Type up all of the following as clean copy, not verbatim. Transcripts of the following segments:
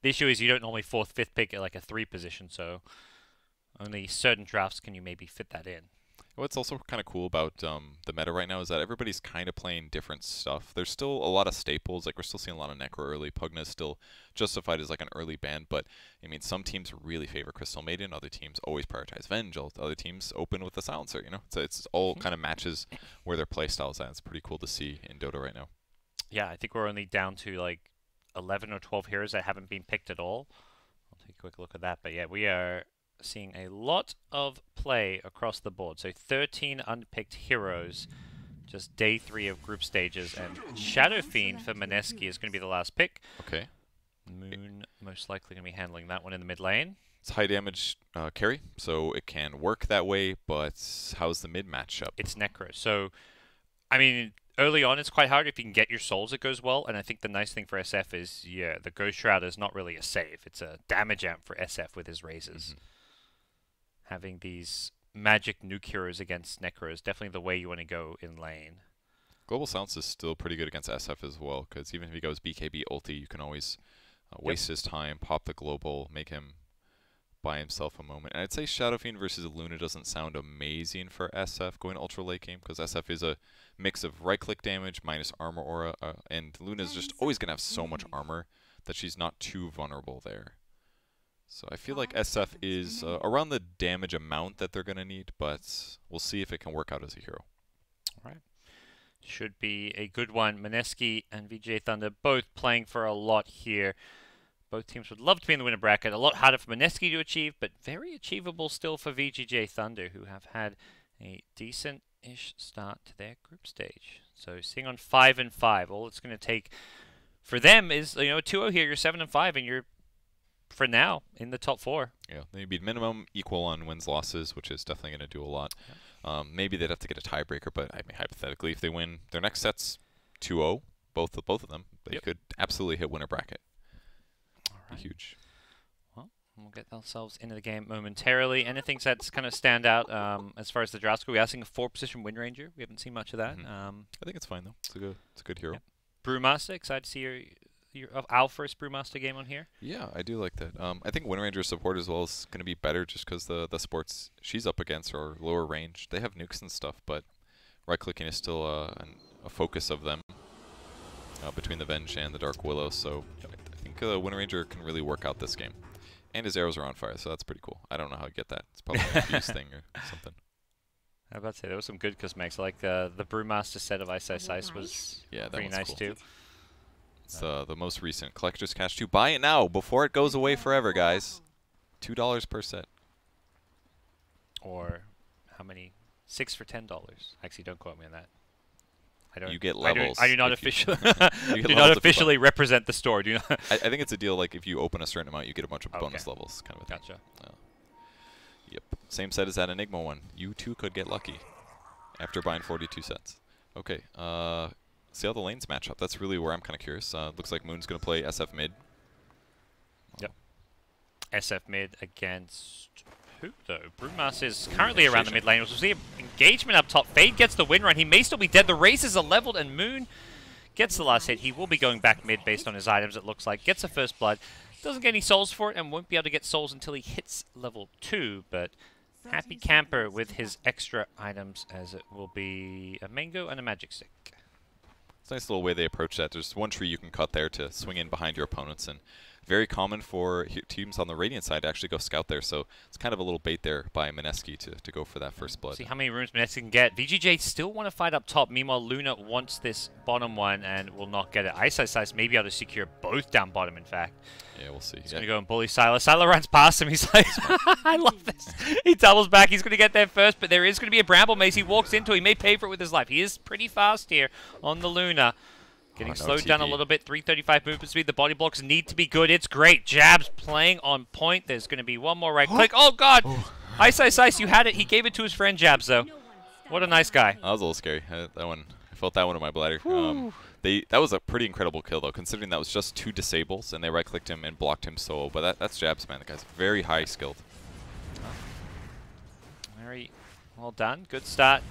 The issue is you don't normally 4th, 5th pick at like a 3 position, so only certain drafts can you maybe fit that in. What's also kind of cool about the meta right now is that everybody's kind of playing different stuff. There's still a lot of staples, like we're still seeing a lot of Necro early. Pugna is still justified as like an early ban, but I mean, some teams really favor Crystal Maiden, other teams always prioritize Venge, other teams open with the Silencer, you know? So it's all kind of matches where their play styles at. It's pretty cool to see in Dota right now. Yeah, I think we're only down to like 11 or 12 heroes that haven't been picked at all. I'll take a quick look at that, but yeah, we are seeing a lot of play across the board. So 13 unpicked heroes, just day 3 of group stages, and Shadow Fiend for Mineski is going to be the last pick. Okay. Moon most likely going to be handling that one in the mid lane. It's high damage carry, so it can work that way, but how's the mid matchup? It's Necro. So, I mean, early on it's quite hard. If you can get your souls, it goes well. And I think the nice thing for SF is, yeah, the Ghost Shroud is not really a save. It's a damage amp for SF with his raises. Having these magic nuke heroes against Necro is definitely the way you want to go in lane. Global Silence is still pretty good against SF as well, because even if he goes BKB ulti, you can always waste his time, pop the global, make him buy himself a moment. And I'd say Shadow Fiend versus Luna doesn't sound amazing for SF going ultra late game, because SF is a mix of right-click damage minus armor aura, and Luna's just always going to have so much armor that she's not too vulnerable there. So I feel like SF is around the damage amount that they're going to need, but we'll see if it can work out as a hero. All right. Should be a good one. Mineski and VGj.Thunder both playing for a lot here. Both teams would love to be in the winner bracket. A lot harder for Mineski to achieve, but very achievable still for VGj.Thunder, who have had a decent-ish start to their group stage. So sitting on 5-5, all it's going to take for them is, you know, a 2-0 here. You're 7-5, and you're, for now, in the top 4. Yeah, they need minimum equal on wins losses, which is definitely going to do a lot. Maybe they'd have to get a tiebreaker, but I mean, hypothetically, if they win their next sets 2-0, both of them, they could absolutely hit winner bracket. All right. Huge. Well, we'll get ourselves into the game momentarily. Anything that's kind of stand out as far as the draft score? We are seeing a 4-position Wind Ranger. We haven't seen much of that. I think it's fine though. It's a good hero. Yep. Brewmaster, excited to see our first Brewmaster game on here. Yeah, I do like that. I think Wind Ranger support as well is going to be better just because the supports she's up against are lower range. They have nukes and stuff, but right-clicking is still a focus of them between the Venge and the Dark Willow. So I think Wind Ranger can really work out this game. And his arrows are on fire, so that's pretty cool. I don't know how you get that. It's probably an abuse thing or something. I was about to say, there was some good cosmetics. Like the Brewmaster set of Ice was pretty nice cool too. It's the most recent Collector's Cash 2. Buy it now before it goes away forever, guys. $2 per set. Or how many? 6 for $10. Actually, don't quote me on that. I don't. You get levels. I do not officially. do not officially represent the store. Do not. I think it's a deal like if you open a certain amount, you get a bunch of bonus levels, kind of a thing. Gotcha. Yep. Same set as that Enigma one. You too could get lucky after buying 42 sets. Okay. See how the lanes match up. That's really where I'm kind of curious. Looks like Moon's going to play SF mid. Yep. SF mid against who, though? Brewmaster is currently around the mid lane. We'll see engagement up top. Fade gets the win run. He may still be dead. The races are leveled, and Moon gets the last hit. He will be going back mid based on his items, it looks like. Gets a first blood. Doesn't get any souls for it, and won't be able to get souls until he hits level 2, but happy camper with his extra items, as it will be a mango and a magic stick. It's a nice little way they approach that. There's one tree you can cut there to swing in behind your opponents, and very common for teams on the Radiant side to actually go scout there. So it's kind of a little bait there by Mineski to go for that first blood. See how many rooms Mineski can get. VGj still want to fight up top. Meanwhile, Luna wants this bottom one and will not get it. Ice may be able to secure both down bottom, in fact. Yeah, we'll see. He's going to go and bully Sylar. Sylar runs past him. He's like, I love this. He doubles back. He's going to get there first, but there is going to be a Bramble Maze. He walks into it. He may pay for it with his life. He is pretty fast here on the Luna. Getting slowed down a little bit. 335 movement speed. The body blocks need to be good. It's great. Jabs playing on point. There's going to be one more right click. Oh, God. Ice, you had it. He gave it to his friend Jabs, though. What a nice guy. That was a little scary. I felt that one in my bladder. That was a pretty incredible kill, though, considering that was just 2 disables, and they right-clicked him and blocked him solo. But that's Jabs, man. The guy's very high-skilled. Very well done. Good start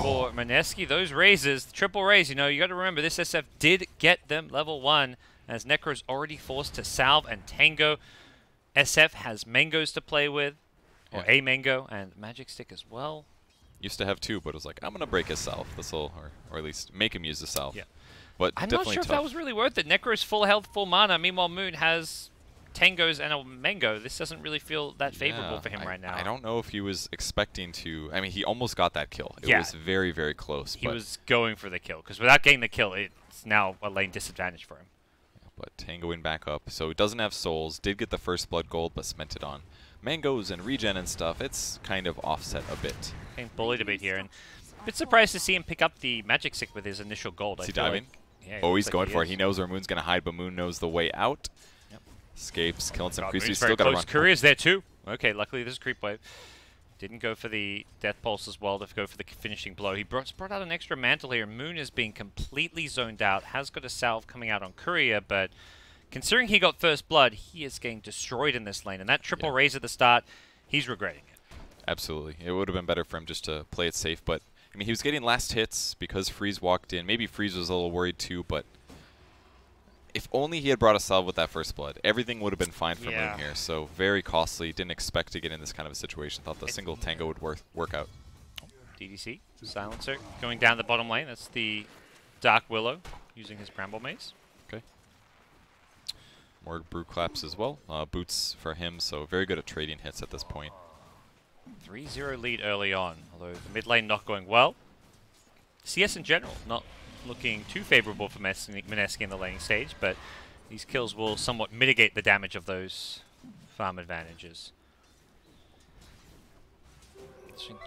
for Mineski. Those raises, the triple raise, you know, you got to remember this SF did get them level 1 as Necro's already forced to salve and tango. SF has mangoes to play with, or a mango, and magic stick as well. Used to have 2, but it was like, I'm going to break his salve. This'll, or at least make him use the salve. Yeah. But I'm definitely not sure tough. if that was really worth it. Necro's full health, full mana. Meanwhile, Moon has tangos and a mango. This doesn't really feel that favorable for him right now. I don't know if he was expecting to. I mean, he almost got that kill. It was very, very close. He was going for the kill, because without getting the kill, it's now a lane disadvantage for him. Yeah, but tangoing back up. So he doesn't have souls. Did get the first blood gold, but spent it on mangoes and regen and stuff. It's kind of offset a bit. Getting bullied a bit here, and a bit surprised to see him pick up the magic stick with his initial gold. Is he diving? Yeah, oh, he's going for it. He knows where Moon's going to hide, but Moon knows the way out. Yep. Escapes, killing some creeps. He's Still got to run. Courier's there too. Okay, luckily this is creep wave. Didn't go for the death pulse as well to go for the finishing blow. He brought out an extra mantle here. Moon is being completely zoned out. Has got a salve coming out on Courier, but considering he got first blood, he is getting destroyed in this lane. And that triple raise at the start, he's regretting it. Absolutely. It would have been better for him just to play it safe, but I mean, he was getting last hits because Freeze walked in. Maybe Freeze was a little worried too, but if only he had brought a salve with that first blood, everything would have been fine for Moon here. So very costly. Didn't expect to get in this kind of a situation. Thought the single tango would work out. DDC, Silencer, going down the bottom lane. That's the Dark Willow using his Bramble Maze. Okay. More brew claps as well. Boots for him, so very good at trading hits at this point. 3-0 lead early on, although the mid lane not going well. CS in general not looking too favorable for Mineski in the laning stage, but these kills will somewhat mitigate the damage of those farm advantages.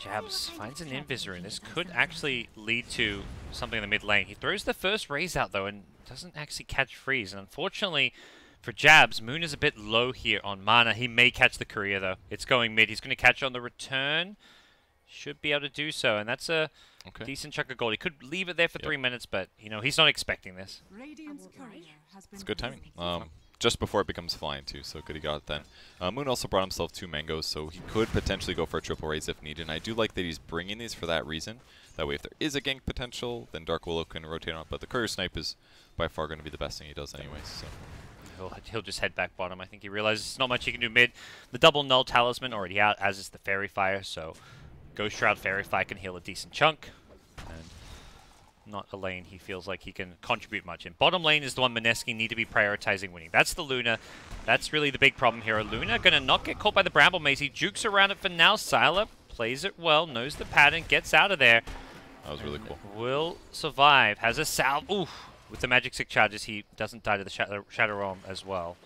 Jabs finds an Invisor, and this could actually lead to something in the mid lane. He throws the first raise out though and doesn't actually catch Freeze, and unfortunately for Jabs, Moon is a bit low here on mana. He may catch the Courier, though. It's going mid. He's going to catch on the return. Should be able to do so, and that's a decent chunk of gold. He could leave it there for 3 minutes, but, you know, he's not expecting this. It's good timing. Just before it becomes flying, too, so good he got it then. Moon also brought himself 2 mangoes, so he could potentially go for a triple raise if needed, and I do like that he's bringing these for that reason. That way, if there is a gank potential, then Dark Willow can rotate on it, but the Courier Snipe is by far going to be the best thing he does anyways, so... He'll just head back bottom. I think he realizes not much he can do mid. The double null talisman already out, as is the Fairy Fire, so Ghost Shroud Fairy Fire can heal a decent chunk. And not a lane he feels like he can contribute much in. Bottom lane is the one Mineski need to be prioritizing winning. That's the Luna. That's really the big problem here. Luna going to not get caught by the Bramble Maze. He jukes around it for now. Syla plays it well, knows the pattern, gets out of there. That was really cool. Will survive. Has a salve. Oof. With the magic stick charges, he doesn't die to the Shadow Realm as well.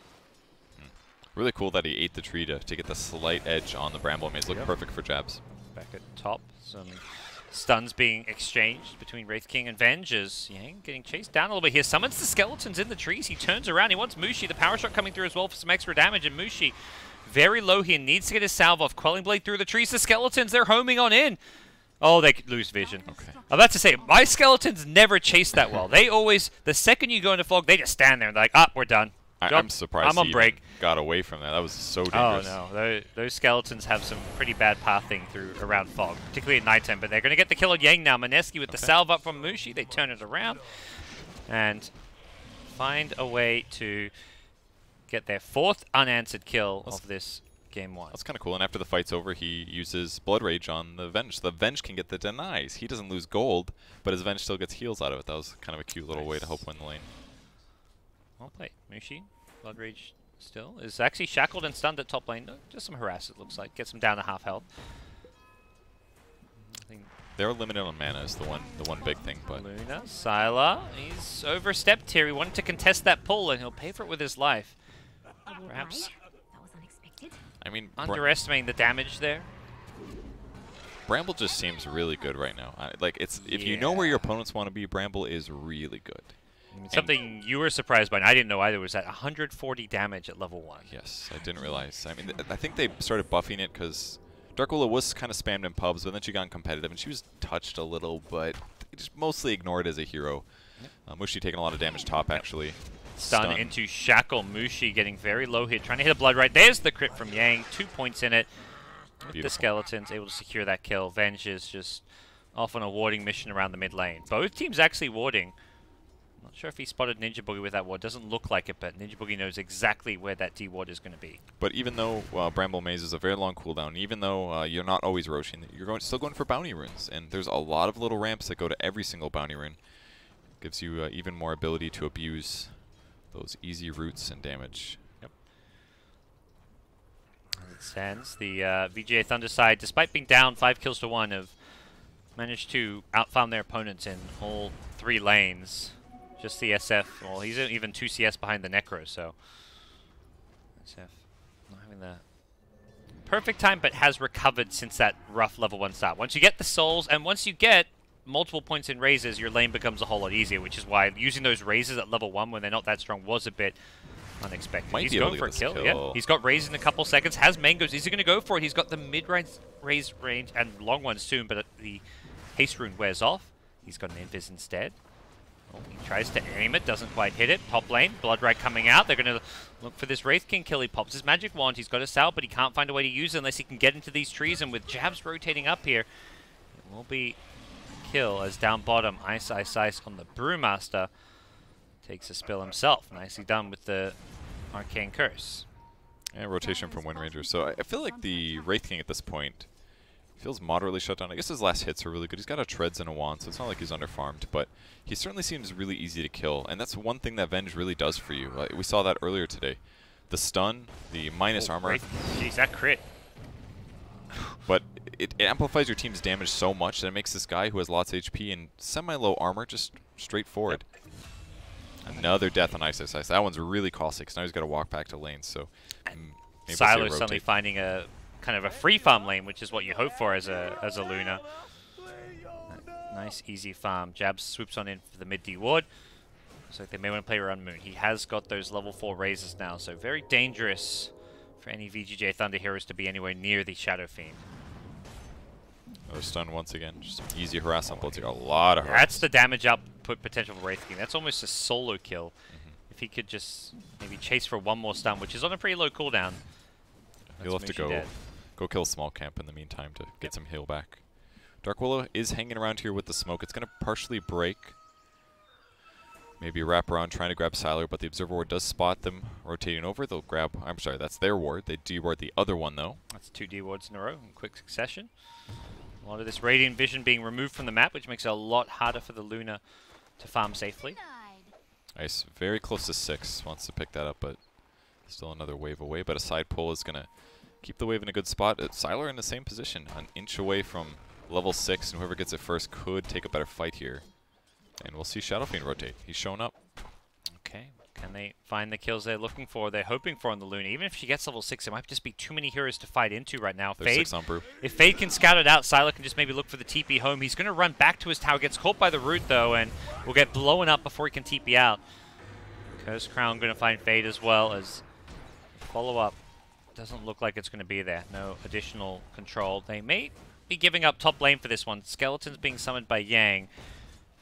Really cool that he ate the tree to get the slight edge on the Bramble Maze. Looked perfect for Jabs. Back at top, some stuns being exchanged between Wraith King and Venge as Yang getting chased down a little bit here. Summons the skeletons in the trees. He turns around. He wants Mushi. The power shot coming through as well for some extra damage. And Mushi, very low here, needs to get his salve off. Quelling Blade through the trees. The skeletons, they're homing on in. Oh, they could lose vision. Okay. I'm about to say, my skeletons never chase that well. They always, the second you go into fog, they just stand there and they're like, we're done. I'm surprised I'm on break. Got away from that. That was so dangerous. Oh, no. Those skeletons have some pretty bad pathing through around fog, particularly at nighttime. But they're going to get the kill on Yang now. Mineski with the salve up from Mushi. They turn it around and find a way to get their 4th unanswered kill of this Game 1. That's kind of cool. And after the fight's over, he uses Blood Rage on the Venge. The Venge can get the denies. He doesn't lose gold, but his Venge still gets heals out of it. That was kind of a cute little way to help win the lane. Well played. Mushi, Blood Rage still, is actually shackled and stunned at top lane. Just some harass, it looks like. Gets him down to half health. They're limited on mana is the one big thing. But Luna, Syla, he's overstepped here. He wanted to contest that pull, and he'll pay for it with his life. Perhaps... I mean, underestimating the damage there. Bramble just seems really good right now. If you know where your opponents want to be, Bramble is really good. I mean, something you were surprised by, and I didn't know either, was at 140 damage at level 1. Yes, I didn't realize. I mean, I think they started buffing it because Dark Willow was kind of spammed in pubs, but then she got competitive, and she was touched a little, but they just mostly ignored as a hero. Mushi taking a lot of damage top, actually. Stun into Shackle. Mushi getting very low here, trying to hit a blood right. There's the crit from Yang. 2 points in it. The skeletons able to secure that kill. Venge is just off on a warding mission around the mid lane. Both teams actually warding. Not sure if he spotted Ninja Boogie with that ward. Doesn't look like it, but Ninja Boogie knows exactly where that D ward is going to be. But even though Bramble Maze is a very long cooldown, even though you're not always roaching, you're still going for bounty runes. And there's a lot of little ramps that go to every single bounty rune. Gives you even more ability to abuse those easy routes and damage. Yep. As it stands, the VGj.Thunder side, despite being down 5 kills to 1, have managed to outfarm their opponents in all 3 lanes. Just the SF, well, he's even 2 CS behind the Necro, so SF not having the perfect time, but has recovered since that rough level 1 start. Once you get the souls, and once you get multiple points in raises, your lane becomes a whole lot easier, which is why using those raises at level 1 when they're not that strong was a bit unexpected. Might He's be able going to for a get this kill. Yeah, he's got raises in a couple seconds, has mangoes. Is he going to go for it? He's got the mid-range raise range and long ones soon, but the haste rune wears off. He's got an invis instead. Oh, he tries to aim it, doesn't quite hit it. Top lane, Bloodright coming out. They're going to look for this Wraith King kill. He pops his magic wand. He's got a Sal, but he can't find a way to use it unless he can get into these trees. And with jabs rotating up here, it will be a kill as down bottom, Ice on the Brewmaster takes a spill himself. Nicely done with the Arcane Curse. And rotation from Wind Ranger. So I feel like the Wraith King at this point feels moderately shut down. I guess his last hits are really good. He's got a Treads and a Wand, so it's not like he's underfarmed, but he certainly seems really easy to kill, and that's one thing that Venge really does for you. We saw that earlier today. The stun, the minus armor. Jeez, that crit. But it amplifies your team's damage so much that it makes this guy who has lots of HP and semi-low armor just straightforward. Yep. Another death on Ice. That one's really costly, because now he's got to walk back to lanes, so maybe Siler's suddenly finding a kind of a free farm lane, which is what you hope for as a Luna. Nice, easy farm. Jabs swoops on in for the mid D ward. Looks like they may want to play around Moon. He has got those level 4 raises now, so very dangerous for any VGj.Thunder heroes to be anywhere near the Shadow Fiend. Another stun once again. Just easy harass on Blitzing. A lot of harass. That's the damage output potential for Wraith King. That's almost a solo kill. If he could just maybe chase for one more stun, which is on a pretty low cooldown. He'll have to go kill Small Camp in the meantime to get some heal back. Dark Willow is hanging around here with the smoke. It's going to partially break. Maybe wrap around trying to grab Siler, but the Observer Ward does spot them rotating over. They'll grab, I'm sorry, that's their ward. They D-ward the other one, though. That's 2 D-wards in a row in quick succession. A lot of this Radiant Vision being removed from the map, which makes it a lot harder for the Luna to farm safely. Ice very close to 6. Wants to pick that up, but still another wave away. But a side pull is going to keep the wave in a good spot. Siler in the same position, an inch away from level 6, and whoever gets it first could take a better fight here. And we'll see Shadow Fiend rotate. He's shown up. Okay, can they find the kills they're looking for, they're hoping for on the Luna? Even if she gets level 6, it might just be too many heroes to fight into right now. There's 6 on Brew. If Fade can scout it out, Siler can just maybe look for the TP home. He's going to run back to his tower, gets caught by the root though, and will get blown up before he can TP out. Curse Crown going to find Fade as well, as follow-up doesn't look like it's going to be there. No additional control. They may be giving up top lane for this one. Skeletons being summoned by Yang,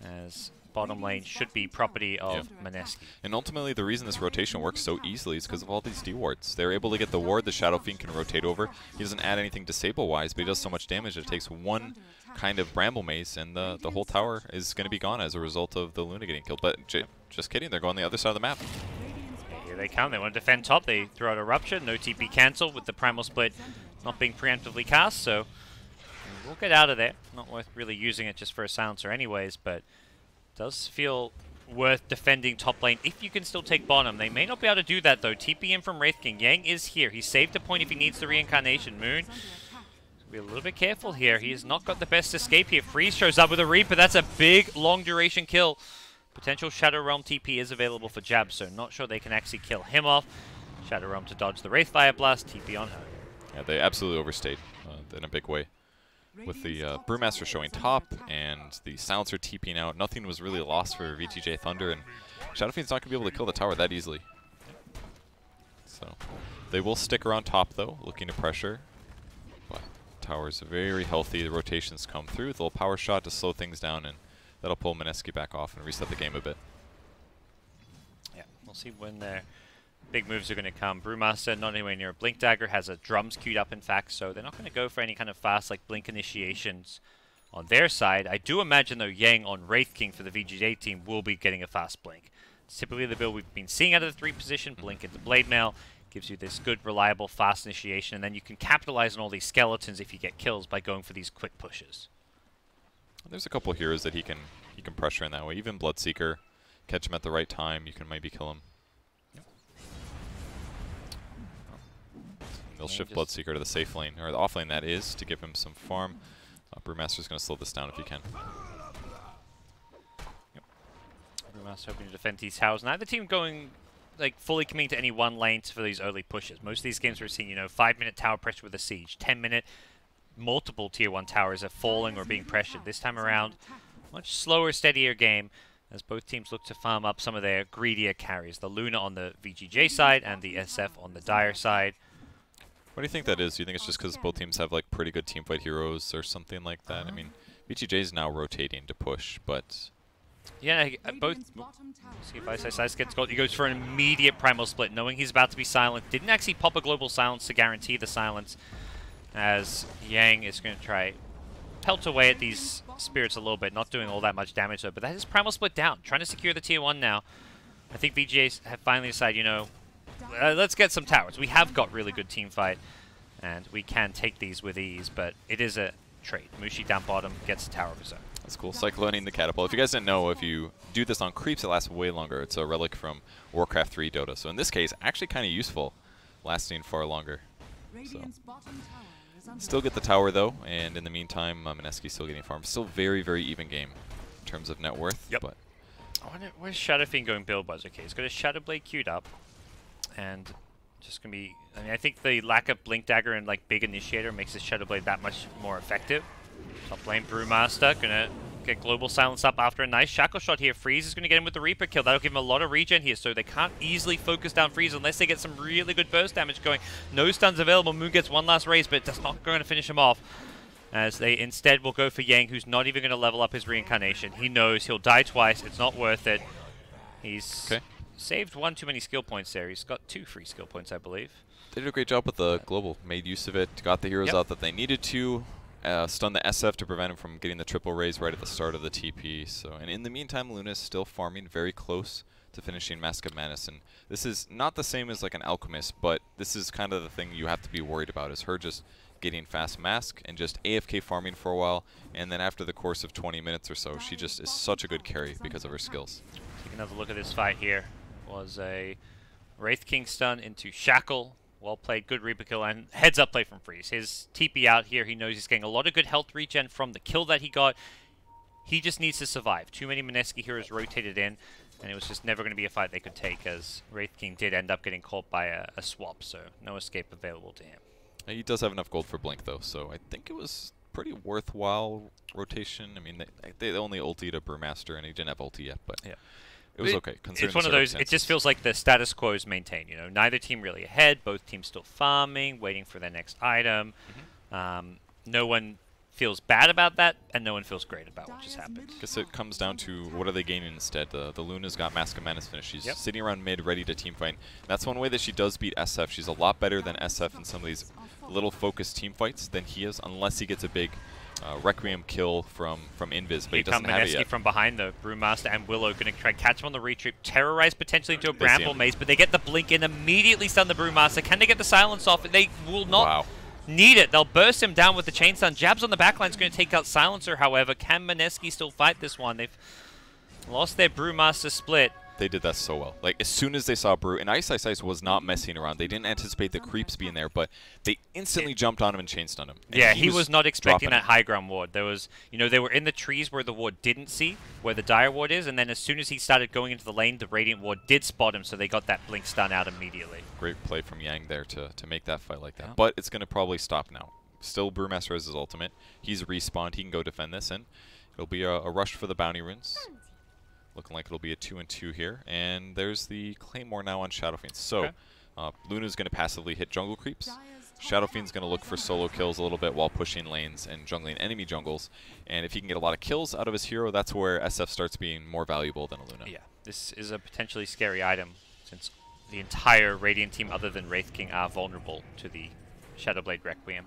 as bottom lane should be property of Mineski. And ultimately, the reason this rotation works so easily is because of all these D-wards. They're able to get the ward, the Shadow Fiend can rotate over. He doesn't add anything disable-wise, but he does so much damage that it takes one kind of Bramble Mace, and the whole tower is going to be gone as a result of the Luna getting killed. But just kidding, they're going the other side of the map. Here they come. They want to defend top. They throw out a Rupture. No TP cancel with the Primal Split not being preemptively cast, so we'll get out of there. Not worth really using it just for a silencer anyways, but does feel worth defending top lane if you can still take bottom. They may not be able to do that though. TP in from Wraith King. Yang is here. He saved a point if he needs the reincarnation. Moon, be a little bit careful here. He has not got the best escape here. Freeze shows up with a Reaper. That's a big, long duration kill. Potential Shadow Realm TP is available for Jab, so not sure they can actually kill him off. Shadow Realm to dodge the Wraith Fire Blast. TP on her. Yeah, they absolutely overstayed in a big way. With the Brewmaster showing top and the Silencer TPing out, nothing was really lost for VGj.Thunder, and Shadow Fiend's not going to be able to kill the tower that easily. So they will stick around top though, looking to pressure. But tower's very healthy, the rotations come through, the little power shot to slow things down, and that'll pull Mineski back off and reset the game a bit. Yeah, we'll see when their big moves are going to come. Brewmaster not anywhere near a Blink Dagger, has a Drums queued up in fact, so they're not going to go for any kind of fast like Blink initiations on their side. I do imagine, though, Yang on Wraith King for the VGj team will be getting a fast blink. It's typically the build we've been seeing out of the 3 position. Blink into Blade Mail gives you this good, reliable, fast initiation, and then you can capitalize on all these skeletons if you get kills by going for these quick pushes. There's a couple heroes that he can pressure in that way. Even Bloodseeker, catch him at the right time, you can maybe kill him. Yep. They'll shift Bloodseeker to the safe lane, or the off lane that is, to give him some farm. Brewmaster's going to slow this down if he can. Yep. Brewmaster hoping to defend these towers. Neither team going like fully committing to any one lane for these early pushes. Most of these games we're seeing, 5-minute tower pressure with a siege, 10-minute multiple tier 1 towers are falling or being pressured. This time around, much slower, steadier game as both teams look to farm up some of their greedier carries. The Luna on the VGj side and the SF on the Dire side. What do you think that is? Do you think it's just because both teams have like pretty good teamfight heroes or something like that? I mean, VGj is now rotating to push, but yeah, both. See if Ice gets gold. He goes for an immediate primal split, knowing he's about to be silent. Didn't actually pop a global silence to guarantee the silence, as Yang is going to try pelt away at these spirits a little bit, not doing all that much damage though. But that is primal split down, trying to secure the tier 1 now. I think VGj have finally decided, let's get some towers. We have got really good team fight, and we can take these with ease, but it is a trade. Mushi down bottom gets a tower of his own. That's cool. Cycloning the catapult. If you guys didn't know, if you do this on creeps, it lasts way longer. It's a relic from Warcraft 3 Dota. So in this case, actually kind of useful, lasting far longer. So. Still get the tower though, and in the meantime, Mineski still getting farm. Still very, very even game in terms of net worth. Yep. But I wonder, where's Shadow Fiend going build-wise? Okay, he's got a Shadow Blade queued up, and just gonna be. I mean, I think the lack of Blink Dagger and like big initiator makes his Shadow Blade that much more effective. Top lane Brewmaster gonna get global silence up after a nice shackle shot here. Freeze is gonna get him with the Reaper kill. That'll give him a lot of regen here, so they can't easily focus down Freeze unless they get some really good burst damage going. No stuns available. Moon gets one last raise, but that's not going to finish him off, as they instead will go for Yang, who's not even going to level up his reincarnation. He knows he'll die twice. It's not worth it. He's saved one too many skill points there. He's got 2 free skill points, I believe. They did a great job with the global. Made use of it. Got the heroes out that they needed to. Stun the SF to prevent him from getting the triple raise right at the start of the TP. So, and in the meantime, Luna is still farming, very close to finishing Mask of Madness. And this is not the same as like an Alchemist, but this is kind of the thing you have to be worried about, is her just getting fast Mask and just AFK farming for a while. And then after the course of 20 minutes or so, she just is such a good carry because of her skills. Take another look at this fight here. Was a Wraith King stun into Shackle. Well played, good Reaper kill, and heads up play from Freeze. His TP out here, he knows he's getting a lot of good health regen from the kill that he got. He just needs to survive. Too many Mineski heroes rotated in, and it was just never going to be a fight they could take, as Wraith King did end up getting caught by a swap, so no escape available to him. He does have enough gold for Blink, though, so I think it was pretty worthwhile rotation. I mean, they only ultied a Brewmaster, and he didn't have ulti yet, but... Yeah. It was okay. It's one of those, it just feels like the status quo is maintained. Neither team really ahead, both teams still farming, waiting for their next item. No one feels bad about that, and no one feels great about what just happened. I guess it comes down to what are they gaining instead. The Luna's got Mask of Madness finished. She's sitting around mid, ready to teamfight. That's one way that she does beat SF. She's a lot better than SF in some of these little focused teamfights than he is, unless he gets a big Requiem kill from Invis, but he doesn't have it yet. From behind, the Brewmaster and Willow going to try and catch him on the retreat, terrorize potentially into a Bramble Maze, but they get the blink in, immediately stun the Brewmaster. Can they get the silence off? They will not need it. They'll burst him down with the chain stun. Jabs on the backline is going to take out Silencer, however. Can Mineski still fight this one? They've lost their Brewmaster split. They did that so well. Like, as soon as they saw Brew, and Ice was not messing around. They didn't anticipate the creeps being there, but they instantly jumped on him and chain stunned him. And yeah, he was not expecting that high ground ward. There was, they were in the trees where the ward didn't see, where the dire ward is, and then as soon as he started going into the lane, the Radiant ward did spot him, so they got that blink stun out immediately. Great play from Yang there to make that fight like that. Yeah. But it's going to probably stop now. Still, Brewmaster has his ultimate. He's respawned. He can go defend this, and it'll be a rush for the bounty runes. Looking like it'll be a 2-2 here. And there's the Claymore now on Shadow Fiend. So, Luna's going to passively hit jungle creeps. Shadow Fiend's going to look for solo kills a little bit while pushing lanes and jungling enemy jungles. And if he can get a lot of kills out of his hero, that's where SF starts being more valuable than a Luna. Yeah, this is a potentially scary item, since the entire Radiant team, other than Wraith King, are vulnerable to the Shadowblade Requiem.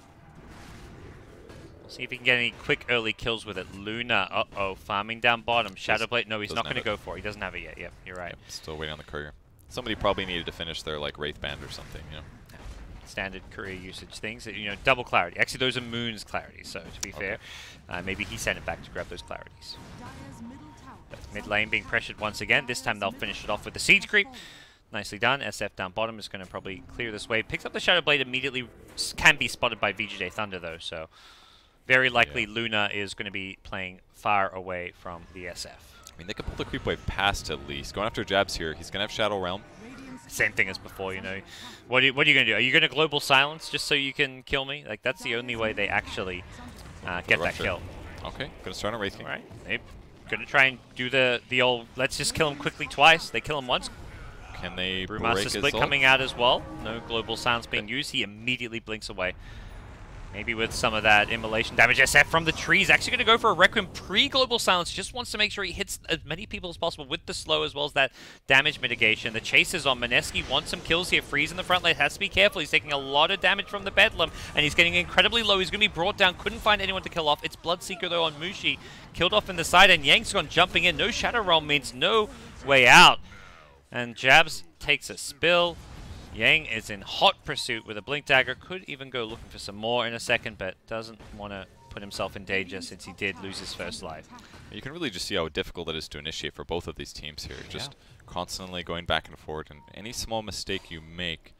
We'll See if he can get any quick early kills with it. Luna, uh-oh, farming down bottom. Shadowblade, no, he's not going to go for it. He doesn't have it yet. Yep, you're right. Yep, still waiting on the courier. Somebody probably needed to finish their like Wraith Band or something, you know. Standard courier usage things, you know, double clarity. Actually, those are Moon's clarity, so to be fair, maybe he sent it back to grab those clarities. But mid lane being pressured once again. This time they'll finish it off with the siege creep. Nicely done. SF down bottom is going to probably clear this wave. Picks up the Shadowblade immediately. Can be spotted by VGj.Thunder though, so very likely Luna is going to be playing far away from the SF. I mean, they could pull the creep wave past at least. Going after jabs here. He's going to have Shadow Realm. Same thing as before, you know. What are you going to do? Are you going to global silence just so you can kill me? Like, that's the only way they actually get that kill. Okay, going to start on Wraith King. All right, they're going to try and do the old, let's just kill him quickly twice. They kill him once. Can they Brewmaster split coming out as well. No global silence being used. He immediately blinks away. Maybe with some of that immolation damage. SF from the trees. Actually going to go for a Requiem pre-global silence. Just wants to make sure he hits as many people as possible with the slow as well as that damage mitigation. The chase is on. Mineski wants some kills here. Freeze in the front lane. Has to be careful. He's taking a lot of damage from the Bedlam. And he's getting incredibly low. He's going to be brought down. Couldn't find anyone to kill off. It's Bloodseeker though on Mushi. Killed off in the side. And Yang's gone jumping in. No Shadow Realm means no way out. And Jabs takes a spill. Yang is in hot pursuit with a Blink Dagger. Could even go looking for some more in a second, but doesn't want to put himself in danger since he did lose his first life. You can really just see how difficult it is to initiate for both of these teams here. Just constantly going back and forth, and any small mistake you make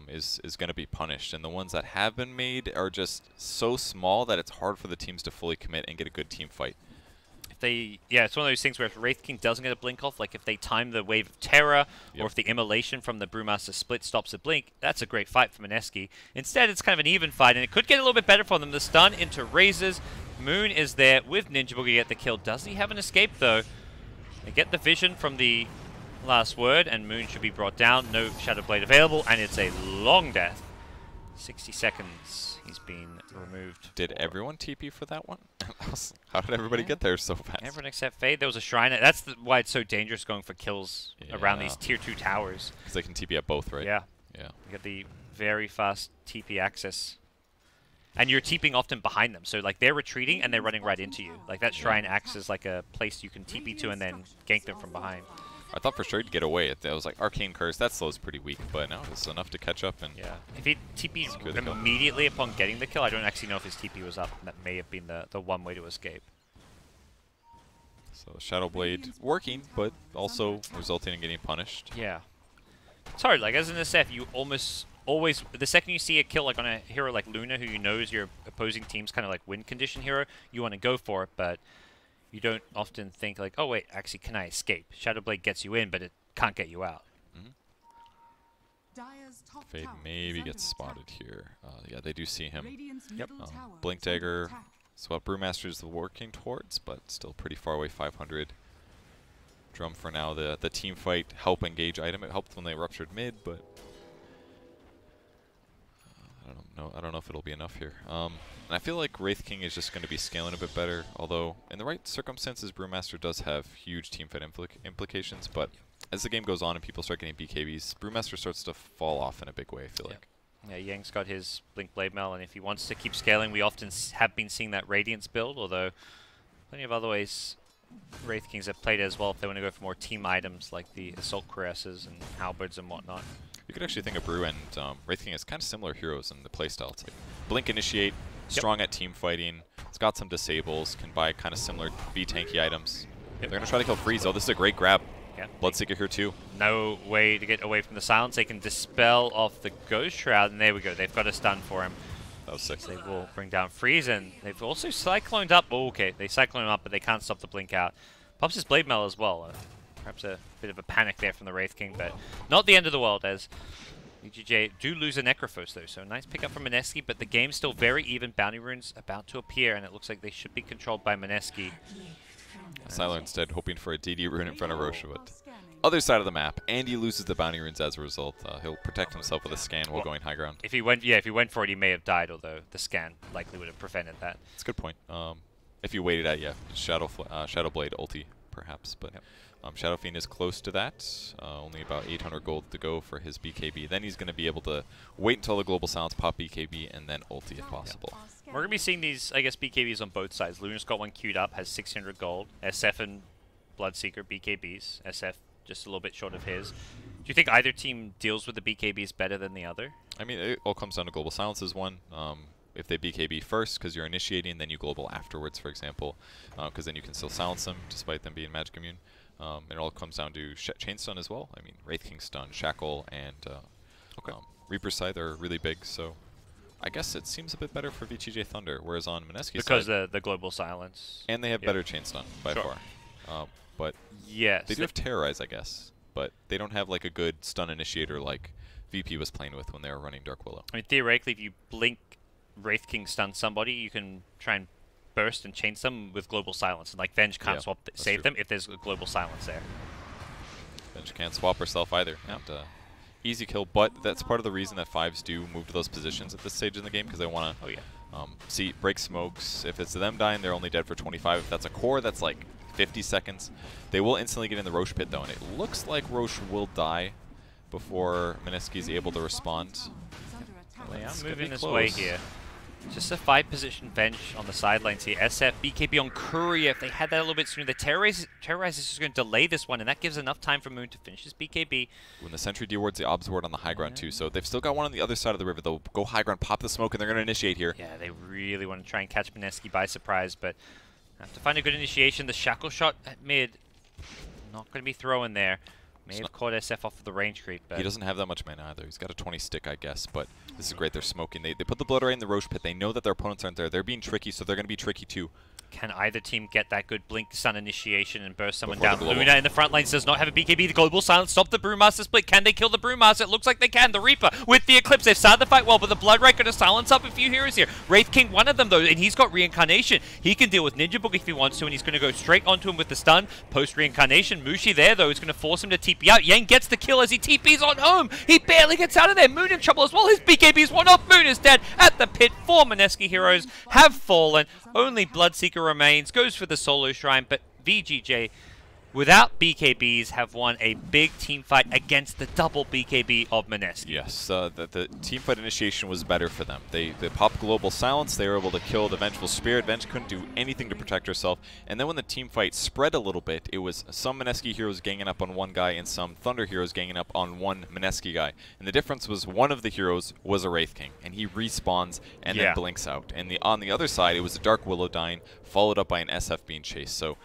is going to be punished. And the ones that have been made are just so small that it's hard for the teams to fully commit and get a good team fight. It's one of those things where if Wraith King doesn't get a blink off, like if they time the Wave of Terror, or if the immolation from the Brewmaster split stops the blink, that's a great fight for Mineski. Instead, it's kind of an even fight, and it could get a little bit better for them. The stun into Razors. Moon is there with Ninja Boogie to get the kill. Does he have an escape, though? They get the vision from the last word, and Moon should be brought down. No Shadow Blade available, and it's a long death. 60 seconds. He's been removed. Did everyone TP for that one? How did everybody get there so fast? Everyone except Fade. There was a shrine. That's why it's so dangerous going for kills around these tier 2 towers. Because they can TP at both, right? Yeah. Yeah. You get the very fast TP access. And you're TPing often behind them. So, like, they're retreating and they're running right into you. Like, that shrine acts as, like, a place you can TP to and then gank them from behind. I thought for sure he'd get away. It was like Arcane Curse. That slow's pretty weak, but no, it's enough to catch up. And if he TP'd immediately upon getting the kill, I don't actually know if his TP was up. That may have been the one way to escape. So Shadow Blade working, but also resulting in getting punished. Yeah. It's hard. Like, as an SF, you almost always, the second you see a kill like on a hero like Luna, who you know is your opposing team's kind of like win condition hero, you want to go for it, but you don't often think like, oh wait, actually, can I escape? Shadowblade gets you in, but it can't get you out. Fade maybe gets spotted here. Yeah, they do see him. Yep. Blink Dagger is what Brewmaster's working towards, but still pretty far away, 500. Drum for now. The team fight help engage item. It helped when they ruptured mid, but I don't know if it'll be enough here. And I feel like Wraith King is just going to be scaling a bit better, although in the right circumstances, Brewmaster does have huge team fight implications, but as the game goes on and people start getting BKBs, Brewmaster starts to fall off in a big way, I feel like. Yeah, Yang's got his Blink Blade Mail, and if he wants to keep scaling, we often have been seeing that Radiance build, although plenty of other ways Wraith Kings have played it as well if they want to go for more team items like the Assault Cuirasses and Halberds and whatnot. You could actually think of Brew and Wraith King as kind of similar heroes in the playstyle. It's like Blink Initiate, strong at team fighting, it's got some disables, can buy kind of similar B-tanky items. They're going to try to kill Freeze, though. This is a great grab. Bloodseeker here too. No way to get away from the silence. They can dispel off the Ghost Shroud, and there we go. They've got a stun for him. That was sick. They will bring down Freeze, and they've also Cycloned up. Oh, okay, they Cyclone him up, but they can't stop the Blink out. Pops his Blade Mail as well. Perhaps a bit of a panic there from the Wraith King, but not the end of the world, as VGj do lose a Necrophos, though. So nice pickup from Mineski, but the game's still very even. Bounty runes about to appear, and it looks like they should be controlled by Mineski. Sylar instead hoping for a DD rune in front of Rosha, but other side of the map, Andy loses the bounty runes as a result. He'll protect himself with a scan while going high ground. If he went for it, he may have died, although the scan likely would have prevented that. That's a good point. If you waited at Shadow Blade ulti, perhaps, but Shadow Fiend is close to that. Only about 800 gold to go for his BKB. Then he's going to be able to wait until the global silence, pop BKB, and then ulti if possible. We're going to be seeing these, I guess, BKBs on both sides. Luna's got one queued up, has 600 gold. SF and Bloodseeker BKBs. SF just a little bit short of his. Do you think either team deals with the BKBs better than the other? I mean, it all comes down to global silence is one. If they BKB first because you're initiating, then you global afterwards, for example, because then you can still silence them despite them being magic immune. It all comes down to chain stun as well. I mean, Wraith King stun, Shackle, and Reaper Scythe are really big, so I guess it seems a bit better for VGj.Thunder, whereas on Mineski's because side, the global silence. And they have better chain stun by far. But yes, they do have Terrorize, I guess, but they don't have like a good stun initiator like VP was playing with when they were running Dark Willow. I mean, theoretically, if you blink Wraith King stun somebody, you can try and burst and chain them with global silence, and like Venge can't save them if there's a global silence there. Venge can't swap herself either. And, easy kill, but that's part of the reason that fives do move to those positions at this stage in the game, because they want to see break smokes. If it's them dying, they're only dead for 25. If that's a core, that's like 50 seconds. They will instantly get in the Roche pit though, and it looks like Roche will die before Mineski is able to respond. They are moving this way here. Just a 5-position Venge on the sidelines here. SF, BKB on Courier. If they had that a little bit sooner, the Terrorize is just going to delay this one, and that gives enough time for Moon to finish his BKB. When the Sentry dewards the Obs ward on the high ground too, so they've still got one on the other side of the river. They'll go high ground, pop the smoke, and they're going to initiate here. Yeah, they really want to try and catch Mineski by surprise, but have to find a good initiation. The Shackle shot at mid, not going to be throwing there. May have caught SF off of the range creep. But he doesn't have that much mana either. He's got a 20 stick, I guess, but this is great. They're smoking. They put the Blood Array in the Roche pit. They know that their opponents aren't there. They're being tricky, so they're going to be tricky too. Can either team get that good Blink Stun initiation and burst someone down? Luna in the front lines does not have a BKB. The global silence stop the Brewmaster split. Can they kill the Brewmaster? It looks like they can. The Reaper with the Eclipse. They've started the fight well, but the Blood Ray going to silence up a few heroes here. Wraith King, one of them though, and he's got Reincarnation. He can deal with Ninja Book if he wants to, and he's going to go straight onto him with the stun. Post Reincarnation, Mushi there though is going to force him to TP out. Yang gets the kill as he TPs on home. He barely gets out of there. Moon in trouble as well. His BKB's one off. Moon is dead at the pit. 4 Mineski heroes have fallen. Only Bloodseeker remains. Goes for the solo shrine, but VGj, without BKBs, have won a big team fight against the double BKB of Mineski. Yes, the team fight initiation was better for them. They popped global silence. They were able to kill the Vengeful Spirit. Venge couldn't do anything to protect herself. And then when the team fight spread a little bit, it was some Mineski heroes ganging up on one guy and some Thunder heroes ganging up on one Mineski guy. And the difference was one of the heroes was a Wraith King, and he respawns and then blinks out. And on the other side, it was a Dark Willow dying, followed up by an SF being chased. So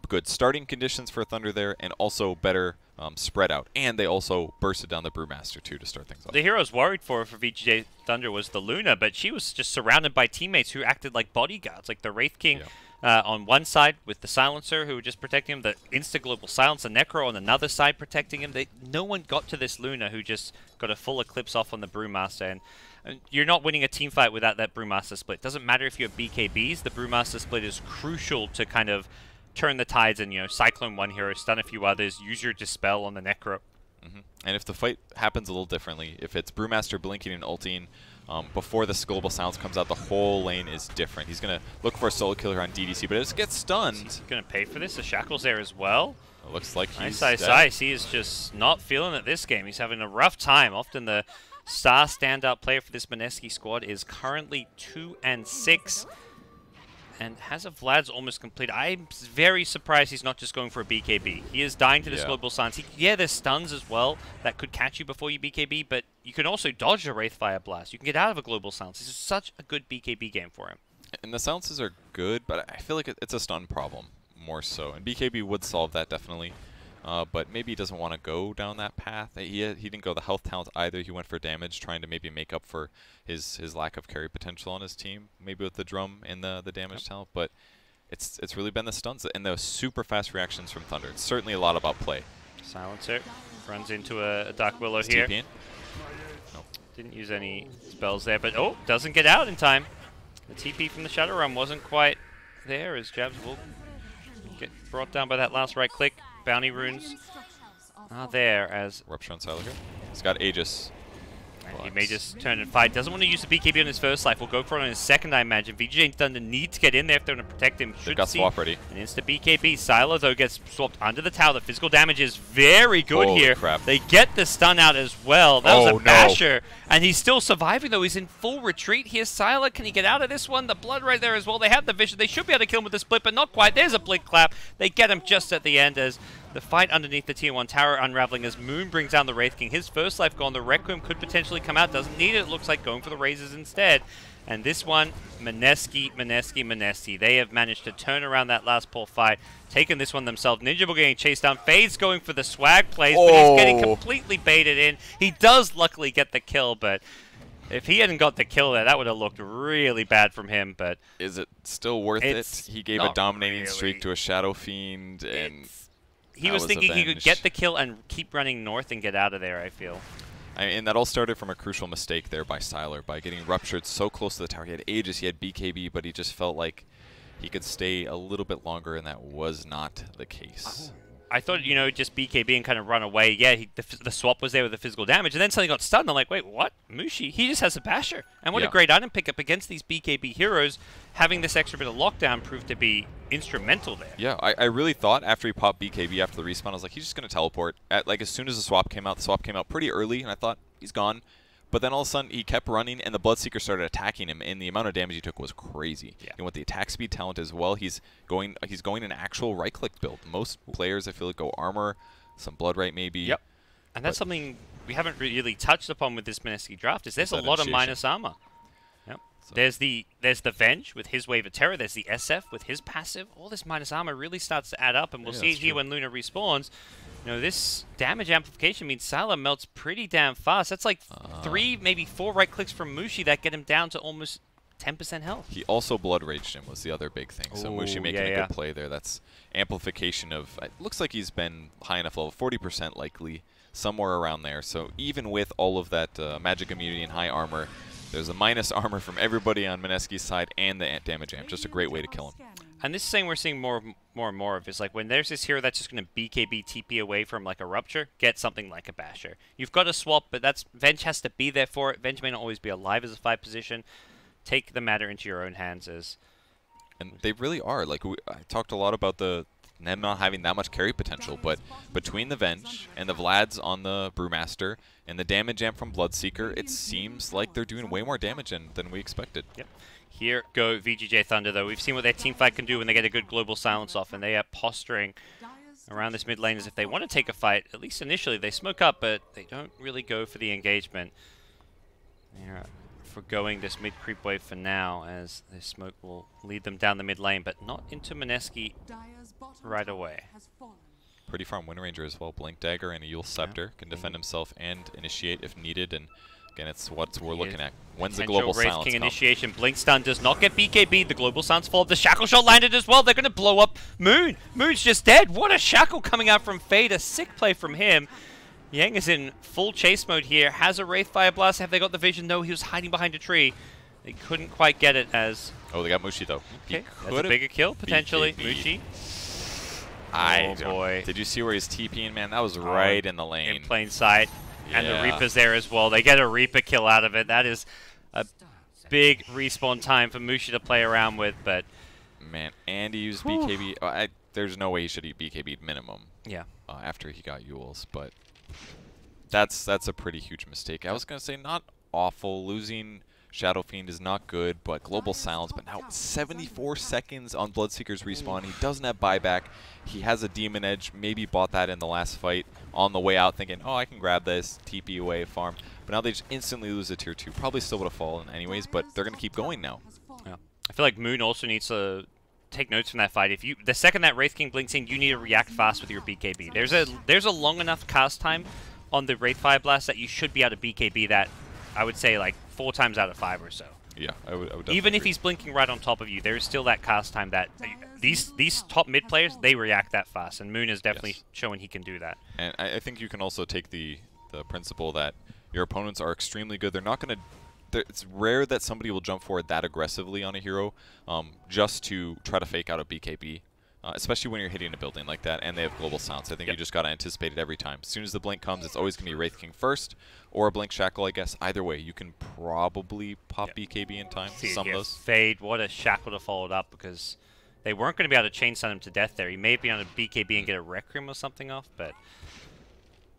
good starting conditions for Thunder there, and also better spread out. And they also bursted down the Brewmaster too to start things off. The heroes worried for VGj.Thunder was the Luna, but she was just surrounded by teammates who acted like bodyguards, like the Wraith King on one side with the Silencer who were just protecting him, the insta-global silence, the Necro on another side protecting him. No one got to this Luna who just got a full Eclipse off on the Brewmaster. And you're not winning a team fight without that Brewmaster split. Doesn't matter if you have BKBs, the Brewmaster split is crucial to kind of turn the tides and, Cyclone one hero, stun a few others, use your Dispel on the Necro. And if the fight happens a little differently, if it's Brewmaster blinking and ulting before this global silence comes out, the whole lane is different. He's going to look for a solo killer on DDC, but it just gets stunned. He's going to pay for this. The Shackle's there as well. It looks like he's Nice. He is just not feeling it this game. He's having a rough time. Often the star standout player for this Mineski squad is currently 2-6. And has a Vlad's almost complete. I'm very surprised he's not just going for a BKB. He is dying to this global silence. There's stuns as well that could catch you before you BKB, but you can also dodge a Wraithfire Blast. You can get out of a global silence. This is such a good BKB game for him. And the silences are good, but I feel like it's a stun problem more so. And BKB would solve that definitely. But maybe he doesn't want to go down that path. He didn't go the health talent either. He went for damage, trying to maybe make up for his lack of carry potential on his team, maybe with the drum and the damage talent. But it's really been the stuns and the super fast reactions from Thunder. It's certainly a lot about play. Silencer runs into a Dark Willow here. Nope. Didn't use any spells there, but doesn't get out in time. The TP from the Shadow Realm wasn't quite there, as Jabs will get brought down by that last right click. Bounty runes are there as Rupture on Siler here. He's got Aegis. He may just turn and fight. Doesn't want to use the BKB on his first life. Will go for it on his second, I imagine. VGj.Thunder need to get in there if they're going to protect him. They've got swap ready. An insta BKB. Sylar, though, gets swapped under the tower. The physical damage is very good here. Crap. They get the stun out as well. That was a basher. And he's still surviving, though. He's in full retreat here. Sylar, can he get out of this one? The blood right there as well. They have the vision. They should be able to kill him with the split, but not quite. There's a blink clap. They get him just at the end as the fight underneath the tier 1 tower unraveling as Moon brings down the Wraith King. His first life gone. The Requiem could potentially come out. Doesn't need it. It looks like going for the razors instead. And this one, Mineski. They have managed to turn around that last poor fight. Taken this one themselves. Ninja Bull getting chased down. Fade's going for the swag plays, but he's getting completely baited in. He does luckily get the kill, but if he hadn't got the kill there, that would have looked really bad from him. But is it still worth it? He gave a dominating streak to a Shadow Fiend, and he was thinking he could get the kill and keep running north and get out of there, I feel. And that all started from a crucial mistake there by Sylar, by getting ruptured so close to the tower. He had Aegis, he had BKB, but he just felt like he could stay a little bit longer, and that was not the case. I thought, you know, just BKB and kind of run away. Yeah, the swap was there with the physical damage, and then suddenly got stunned. I'm like, wait, what? Mushi? He just has a basher. And what a great item pickup against these BKB heroes. Having this extra bit of lockdown proved to be instrumental there. Yeah, I really thought after he popped BKB after the respawn, I was like, he's just going to teleport. Like, as soon as the swap came out pretty early, and I thought, he's gone. But then all of a sudden, he kept running, and the Bloodseeker started attacking him, and the amount of damage he took was crazy. Yeah. And with the attack speed talent as well, he's going an actual right-click build. Most players, I feel like, go armor, some Bloodright maybe. Yep. And that's something we haven't really touched upon with this Mineski draft, is there's a lot of minus armor. Yep. So there's the Venge with his Wave of Terror, there's the SF with his passive. All this minus armor really starts to add up, and we'll see it here when Luna respawns. You know, this damage amplification means Sylar melts pretty damn fast. That's like 3, maybe 4 right clicks from Mushi that get him down to almost 10% health. He also Blood Raged him was the other big thing. So Mushi making a good play there. That's amplification of, it looks like he's been high enough level, 40% likely, somewhere around there. So even with all of that magic immunity and high armor, there's a minus armor from everybody on Mineski's side and the damage amp. Just a great way to kill him. And this is something we're seeing more and more of, is like when there's this hero that's just going to BKB TP away from like a Rupture, get something like a Basher. You've got a swap, but Venge has to be there for it. Venge may not always be alive as a 5 position. Take the matter into your own hands as... And they really are. Like, I talked a lot about them not having that much carry potential, but between the Venge and the Vlads on the Brewmaster and the damage amp from Bloodseeker, it seems like they're doing way more damage than we expected. Yep. Here go VGj.Thunder, though. We've seen what their teamfight can do when they get a good global silence off, and they are posturing around this mid lane as if they want to take a fight. At least initially, they smoke up, but they don't really go for the engagement. They're forgoing this mid creep wave for now, as this smoke will lead them down the mid lane, but not into Mineski right away. Pretty farm Wind Ranger as well. Blink Dagger and a Yule Scepter can defend himself and initiate if needed, and again, it's what we're looking at. When's the global Wraith silence King initiation. Blink Stun does not get BKB. The global silence fall. The Shackle Shot landed as well. They're going to blow up Moon. Moon's just dead. What a Shackle coming out from Fade. A sick play from him. Yang is in full chase mode here. Has a Wraith Fire Blast. Have they got the vision? No, he was hiding behind a tree. They couldn't quite get it as... Oh, they got Mushi, though. Okay, that's a bigger kill, potentially. BKB. Mushi. Oh, boy. Did you see where he's TPing, man? That was right in the lane. In plain sight. Yeah. And the Reaper's there as well. They get a Reaper kill out of it. That is a big respawn time for Mushi to play around with, but... Man, and he used BKB. There's no way he should eat BKB minimum. Yeah. After he got Yules, but that's a pretty huge mistake. I was going to say not awful. Losing Shadow Fiend is not good, but global silence. But now 74 seconds on Bloodseeker's respawn. He doesn't have buyback. He has a Demon Edge. Maybe bought that in the last fight on the way out, thinking, oh, I can grab this, TP away, farm. But now they just instantly lose a tier 2. Probably still would have fallen anyways, but they're going to keep going now. Yeah. I feel like Moon also needs to take notes from that fight. If the second that Wraith King blinks in, you need to react fast with your BKB. There's a long enough cast time on the Wraith Fire Blast that you should be able to BKB that, I would say, like 4 times out of 5 or so. Yeah, I would even if agree. he's blinking right on top of you, there's still that cast time that these top mid players, they react that fast, and Moon is definitely showing he can do that. And I think you can also take the principle that your opponents are extremely good. They're not going to... It's rare that somebody will jump forward that aggressively on a hero just to try to fake out a BKB. especially when you're hitting a building like that and they have global sounds. I think you just got to anticipate it every time. As soon as the blink comes, it's always going to be Wraith King first or a blink shackle, I guess. Either way, you can probably pop BKB in time. Some of those. Fade, what a shackle to follow it up, because they weren't going to be able to chain stun him to death there. He may be on a BKB and get a Requiem or something off, but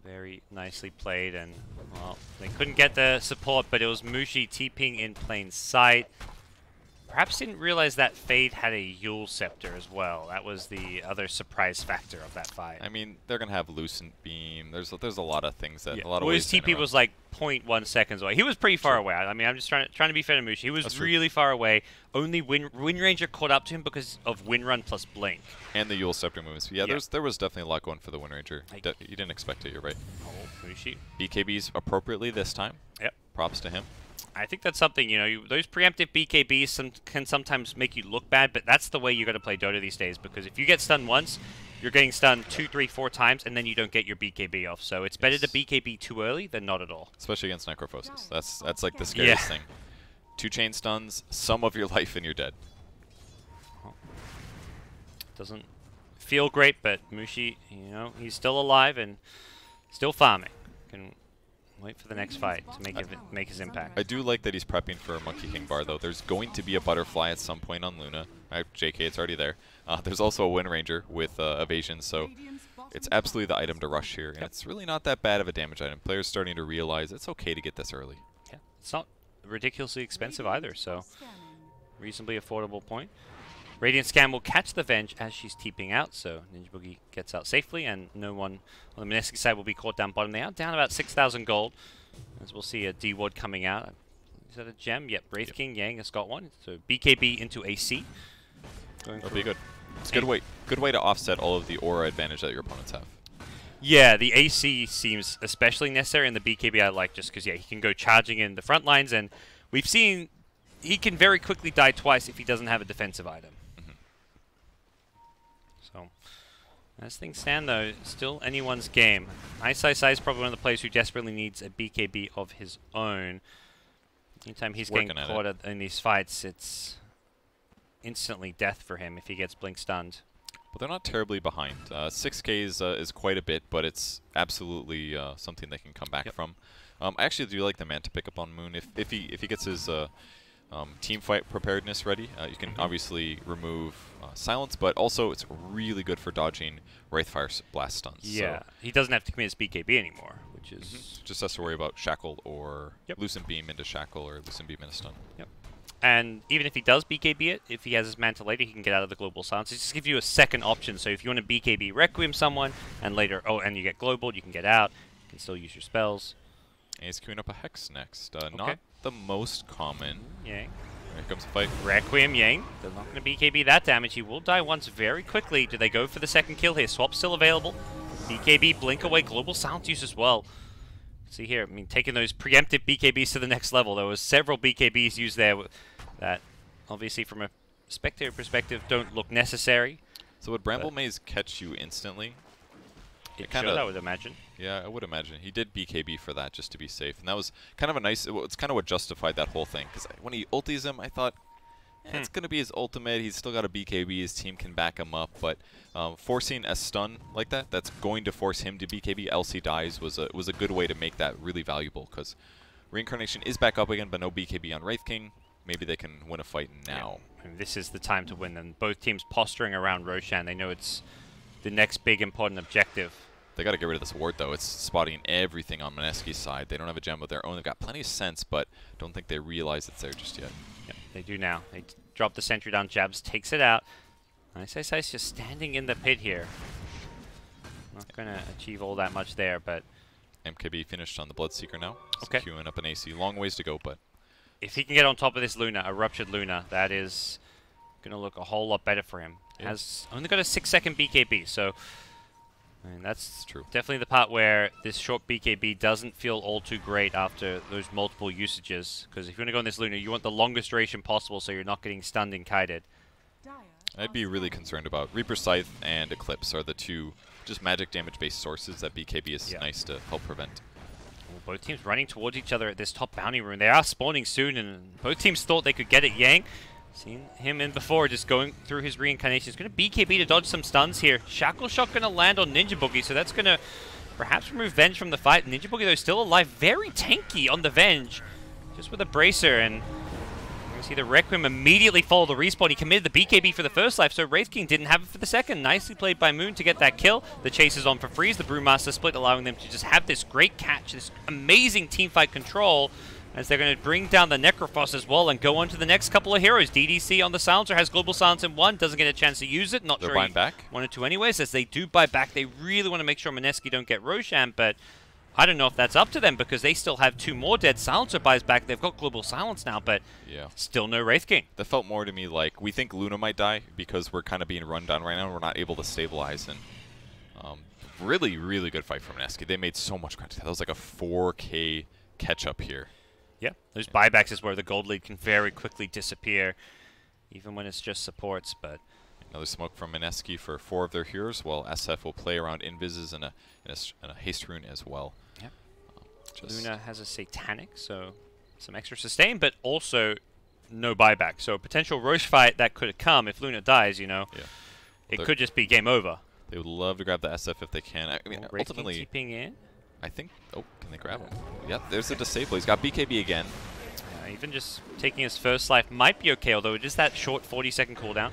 very nicely played. And, well, they couldn't get the support, but it was Mushi TPing in plain sight. Perhaps didn't realize that Fade had a Yule Scepter as well. That was the other surprise factor of that fight. I mean, they're going to have Lucent Beam. There's a lot of things that, yeah. a lot of well, ways his TP was like 0.1 seconds away. He was pretty far away. I mean, I'm just trying to be fair to Mushi. He was really far away. Only Wind Ranger caught up to him because of Wind Run plus Blink. And the Yule Scepter movements. Yeah, there was definitely a lot going for the Wind Ranger. You didn't expect it, you're right. Oh, Mushi. BKBs appropriately this time. Yep. Props to him. I think that's something, you know, those preemptive BKBs can sometimes make you look bad, but that's the way you got to play Dota these days, because if you get stunned once, you're getting stunned 2, 3, 4 times, and then you don't get your BKB off. So it's better to BKB too early than not at all. Especially against Necrophosis. That's like the scariest thing. 2 chain stuns, some of your life and you're dead. Doesn't feel great, but Mushi, you know, he's still alive and still farming. Can wait for the next fight to make his impact. I do like that he's prepping for a Monkey King bar, though. There's going to be a Butterfly at some point on Luna. JK, it's already there. There's also a Wind Ranger with Evasion, so it's absolutely the item to rush here. And it's really not that bad of a damage item. Players starting to realize it's okay to get this early. Yeah, it's not ridiculously expensive either, so reasonably affordable point. Radiant Scan will catch the Venge as she's TPing out, so Ninja Boogie gets out safely, and no one on the Mineski side will be caught down bottom. They are down about 6,000 gold, as we'll see a D-Ward coming out. Is that a gem? Yep, Wraith King Yang has got one. So BKB into AC. That'll be good. It's a good way to offset all of the aura advantage that your opponents have. Yeah, the AC seems especially necessary, and the BKB I like just because, yeah, he can go charging in the front lines, and we've seen he can very quickly die twice if he doesn't have a defensive item. So, as things stand, though, still anyone's game. Ice is probably one of the players who desperately needs a BKB of his own. Anytime he's getting caught in these fights, it's instantly death for him if he gets blink stunned. But they're not terribly behind. 6K is quite a bit, but it's absolutely something they can come back from. I actually do like the Manta pickup on Moon. If he gets his team fight preparedness ready, you can obviously remove silence, but also it's really good for dodging Wraithfire blast stuns. Yeah, so he doesn't have to commit his BKB anymore, which is just has to worry about shackle or Lucent Beam into shackle or Lucent Beam into stun. Yep. And even if he does BKB it, if he has his Manta later, he can get out of the global silence. It just gives you a second option. So if you want to BKB Requiem someone, and later, and you get global, you can get out. You can still use your spells. And he's queuing up a Hex next. Not the most common. Yang. Here comes the fight. Requiem Yang. They're not going to BKB that damage. He will die once very quickly. Do they go for the second kill here? Swap still available. BKB, blink away, global silence use as well. See here, I mean, taking those preemptive BKBs to the next level. There was several BKBs used there that, obviously, from a spectator perspective, don't look necessary. So would Bramble Maze catch you instantly? It should, I would imagine. Yeah, I would imagine. He did BKB for that just to be safe. And that was kind of a nice... It's kind of what justified that whole thing. Because when he ulties him, I thought, it's going to be his ultimate. He's still got a BKB. His team can back him up. But forcing a stun like that, that's going to force him to BKB else he dies, was a good way to make that really valuable. Because Reincarnation is back up again, but no BKB on Wraith King. Maybe they can win a fight now. Yeah. And this is the time to win. And both teams posturing around Roshan. They know it's the next big important objective. They got to get rid of this ward, though. It's spotting everything on Mineski's side. They don't have a gem of their own. They've got plenty of sense, but don't think they realize it's there just yet. Yep, they do now. They drop the sentry down. Jabs takes it out. Ice just standing in the pit here. Not going to achieve all that much there, but... MKB finished on the Bloodseeker now. Okay. Queuing up an AC. Long ways to go, but... If he can get on top of this Luna, a Ruptured Luna, that is going to look a whole lot better for him. Has only got a 6-second BKB, so... I mean, that's true. Definitely the part where this short BKB doesn't feel all too great after those multiple usages. Because if you want to go on this Luna, you want the longest duration possible so you're not getting stunned and kited. I'd be really concerned about Reaper Scythe and Eclipse are the two just magic damage-based sources that BKB is nice to help prevent. Well, both teams running towards each other at this top bounty room. They are spawning soon, and both teams thought they could get it Yang. Seen him in before, just going through his reincarnation. He's going to BKB to dodge some stuns here. Shackle Shot going to land on Ninja Boogie, so that's going to perhaps remove Venge from the fight. Ninja Boogie, though, still alive. Very tanky on the Venge, just with a bracer. And you're going to see the Requiem immediately follow the respawn. He committed the BKB for the first life, so Wraith King didn't have it for the second. Nicely played by Moon to get that kill. The chase is on for Freeze. The Brewmaster split, allowing them to just have this great catch, this amazing teamfight control, as they're going to bring down the Necrophos as well and go on to the next couple of heroes. DDC on the Silencer has Global Silence in one, doesn't get a chance to use it. Not They're sure buying back. Wanted to anyways. As they do buy back, they really want to make sure Mineski don't get Roshan, but I don't know if that's up to them because they still have 2 more dead. Silencer buys back. They've got Global Silence now, but still no Wraith King. That felt more to me like we think Luna might die because we're kind of being run down right now and we're not able to stabilize. And really, really good fight from Mineski. They made so much ground. That was like a 4K catch-up here. Yeah, those buybacks is where the gold lead can very quickly disappear, even when it's just supports. But another smoke from Mineski for 4 of their heroes, while SF will play around Invises and a haste rune as well. Yep. Luna has a Satanic, so some extra sustain, but also no buyback. So a potential Roche fight that could have come if Luna dies, you know. Yeah. It could just be game over. They would love to grab the SF if they can. I mean, ultimately, keeping in. I think. Oh, can they grab him? Yep, there's the disable. He's got BKB again. Even just taking his first life might be okay, although it is that short 40-second cooldown.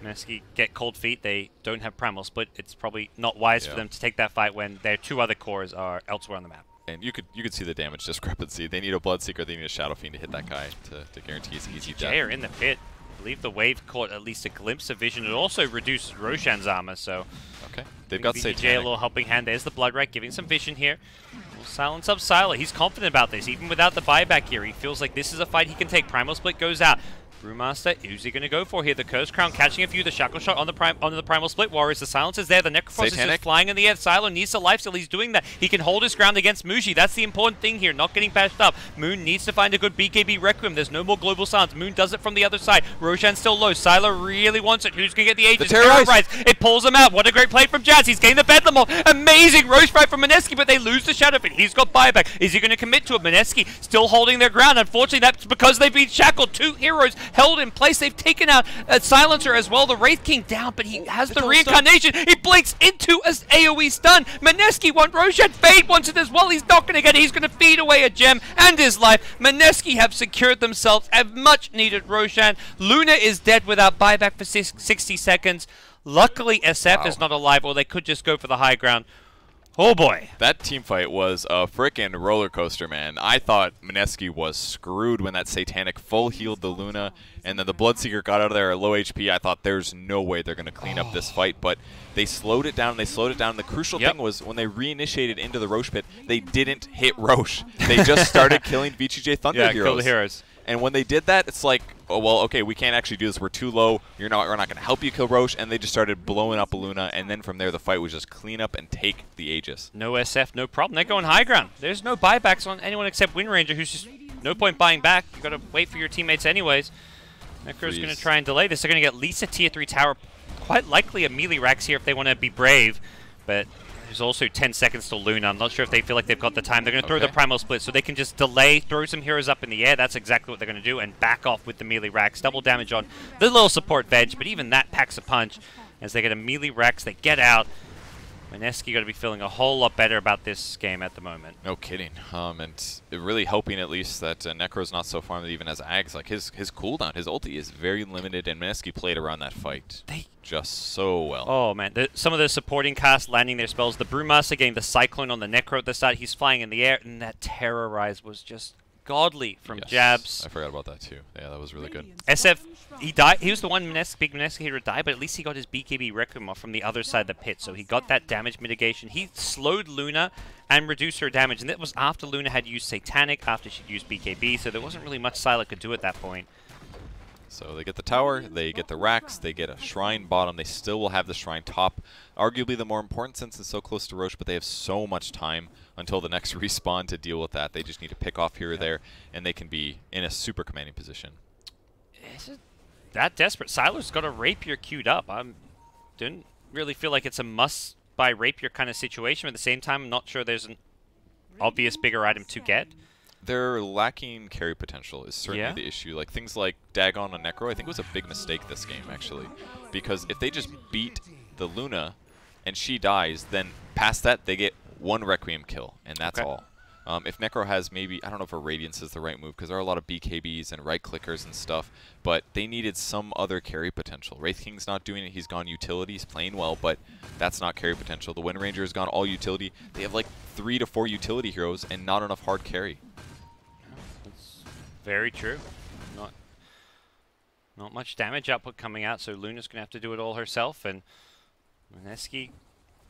Mineski get cold feet. They don't have Primal Split. It's probably not wise for them to take that fight when their 2 other cores are elsewhere on the map. And you could see the damage discrepancy. They need a Bloodseeker. They need a Shadow Fiend to hit that guy to guarantee his easy death. Jay are in the pit. I believe the wave caught at least a glimpse of vision. It also reduced Roshan's armor, so okay, they've got Satanic. VGj a little helping hand. There's the Blood Right, giving some vision here. We'll silence up Sylar. He's confident about this, even without the buyback here. He feels like this is a fight he can take. Primal Split goes out. Brewmaster, who's he going to go for here? The Curse Crown catching a few. The Shackle Shot on the Primal Split. Warriors, the Silence is there. The Necrophos is just flying in the air. Sylar needs a lifesteal. He's doing that. He can hold his ground against Muji. That's the important thing here, not getting patched up. Moon needs to find a good BKB Requiem. There's no more Global Silence. Moon does it from the other side. Roshan's still low. Sylar really wants it. Who's going to get the Aegis? Terrorize. It pulls him out. What a great play from Jazz. He's getting the Bedlam off. Amazing Roche fight from Mineski, but they lose the Shadow Fiend. He's got buyback. Is he going to commit to it? Mineski still holding their ground. Unfortunately, that's because they've been shackled. 2 heroes held in place. They've taken out a Silencer as well. The Wraith King down, but he has the reincarnation. He blinks into an AoE stun. Mineski wants Roshan. Fade wants it as well. He's not going to get it. He's going to feed away a gem and his life. Mineski have secured themselves a much needed Roshan. Luna is dead without buyback for 60 seconds. Luckily, SF is not alive, or they could just go for the high ground. Oh boy. That team fight was a frickin' roller coaster, man. I thought Mineski was screwed when that Satanic full healed the Luna, and then the Bloodseeker got out of there at low HP. I thought there's no way they're going to clean up this fight, but they slowed it down. The crucial thing was when they reinitiated into the Roche pit, they didn't hit Roche. They just started killing VGj.Thunder heroes. Kill the heroes. And when they did that, it's like, oh, well, okay, we can't actually do this. We're too low. We're not going to help you kill Roche. And they just started blowing up Luna. And then from there, the fight was just clean up and take the Aegis. No SF, no problem. They're going high ground. There's no buybacks on anyone except Wind Ranger, who's just no point buying back. You got to wait for your teammates anyways. Necro's going to try and delay this. They're going to get at least a tier 3 tower. Quite likely a melee Rax here if they want to be brave. But there's also 10 seconds to Luna. I'm not sure if they feel like they've got the time. They're going to throw the Primal Split so they can just delay, throw some heroes up in the air. That's exactly what they're going to do, and back off with the melee Rax. Double damage on the little support Veg, but even that packs a punch. As they get a melee Rax, they get out. Mineski got to be feeling a whole lot better about this game at the moment. No kidding. And really hoping at least that Necro's not so far that even has Ags. Like his cooldown, his ulti is very limited, and Mineski played around that fight just so well. Oh man, some of the supporting cast landing their spells. The Brewmaster getting the Cyclone on the Necro at the start. He's flying in the air, and that Terrorize was just godly from Jabs. I forgot about that too. Yeah, that was really good. SF, he died. He was the one big Mineski hero to die, but at least he got his BKB Requiem off from the other side of the pit, so he got that damage mitigation. He slowed Luna and reduced her damage, and that was after Luna had used Satanic, after she'd used BKB, so there wasn't really much Sylar could do at that point. So they get the tower, they get the Rax, they get a Shrine bottom. They still will have the Shrine top. Arguably the more important since it's so close to Roche, but they have so much time until the next respawn to deal with that. They just need to pick off here or there, and they can be in a super commanding position. Is it that desperate? Sylar's got a Rapier queued up. I didn't really feel like it's a must-buy Rapier kind of situation. At the same time, I'm not sure there's an obvious bigger item to get. They're lacking carry potential is certainly the issue. Like things like Dagon on Necro, I think was a big mistake this game actually, because if they just beat the Luna and she dies, then past that they get one Requiem kill, and that's all. If Necro has maybe, I don't know if a Radiance is the right move, because there are a lot of BKBs and right clickers and stuff, but they needed some other carry potential. Wraith King's not doing it. He's gone utility. He's playing well, but that's not carry potential. The Wind Ranger has gone all utility. They have like 3 to 4 utility heroes and not enough hard carry. That's very true. Not much damage output coming out, so Luna's going to have to do it all herself, and Mineski,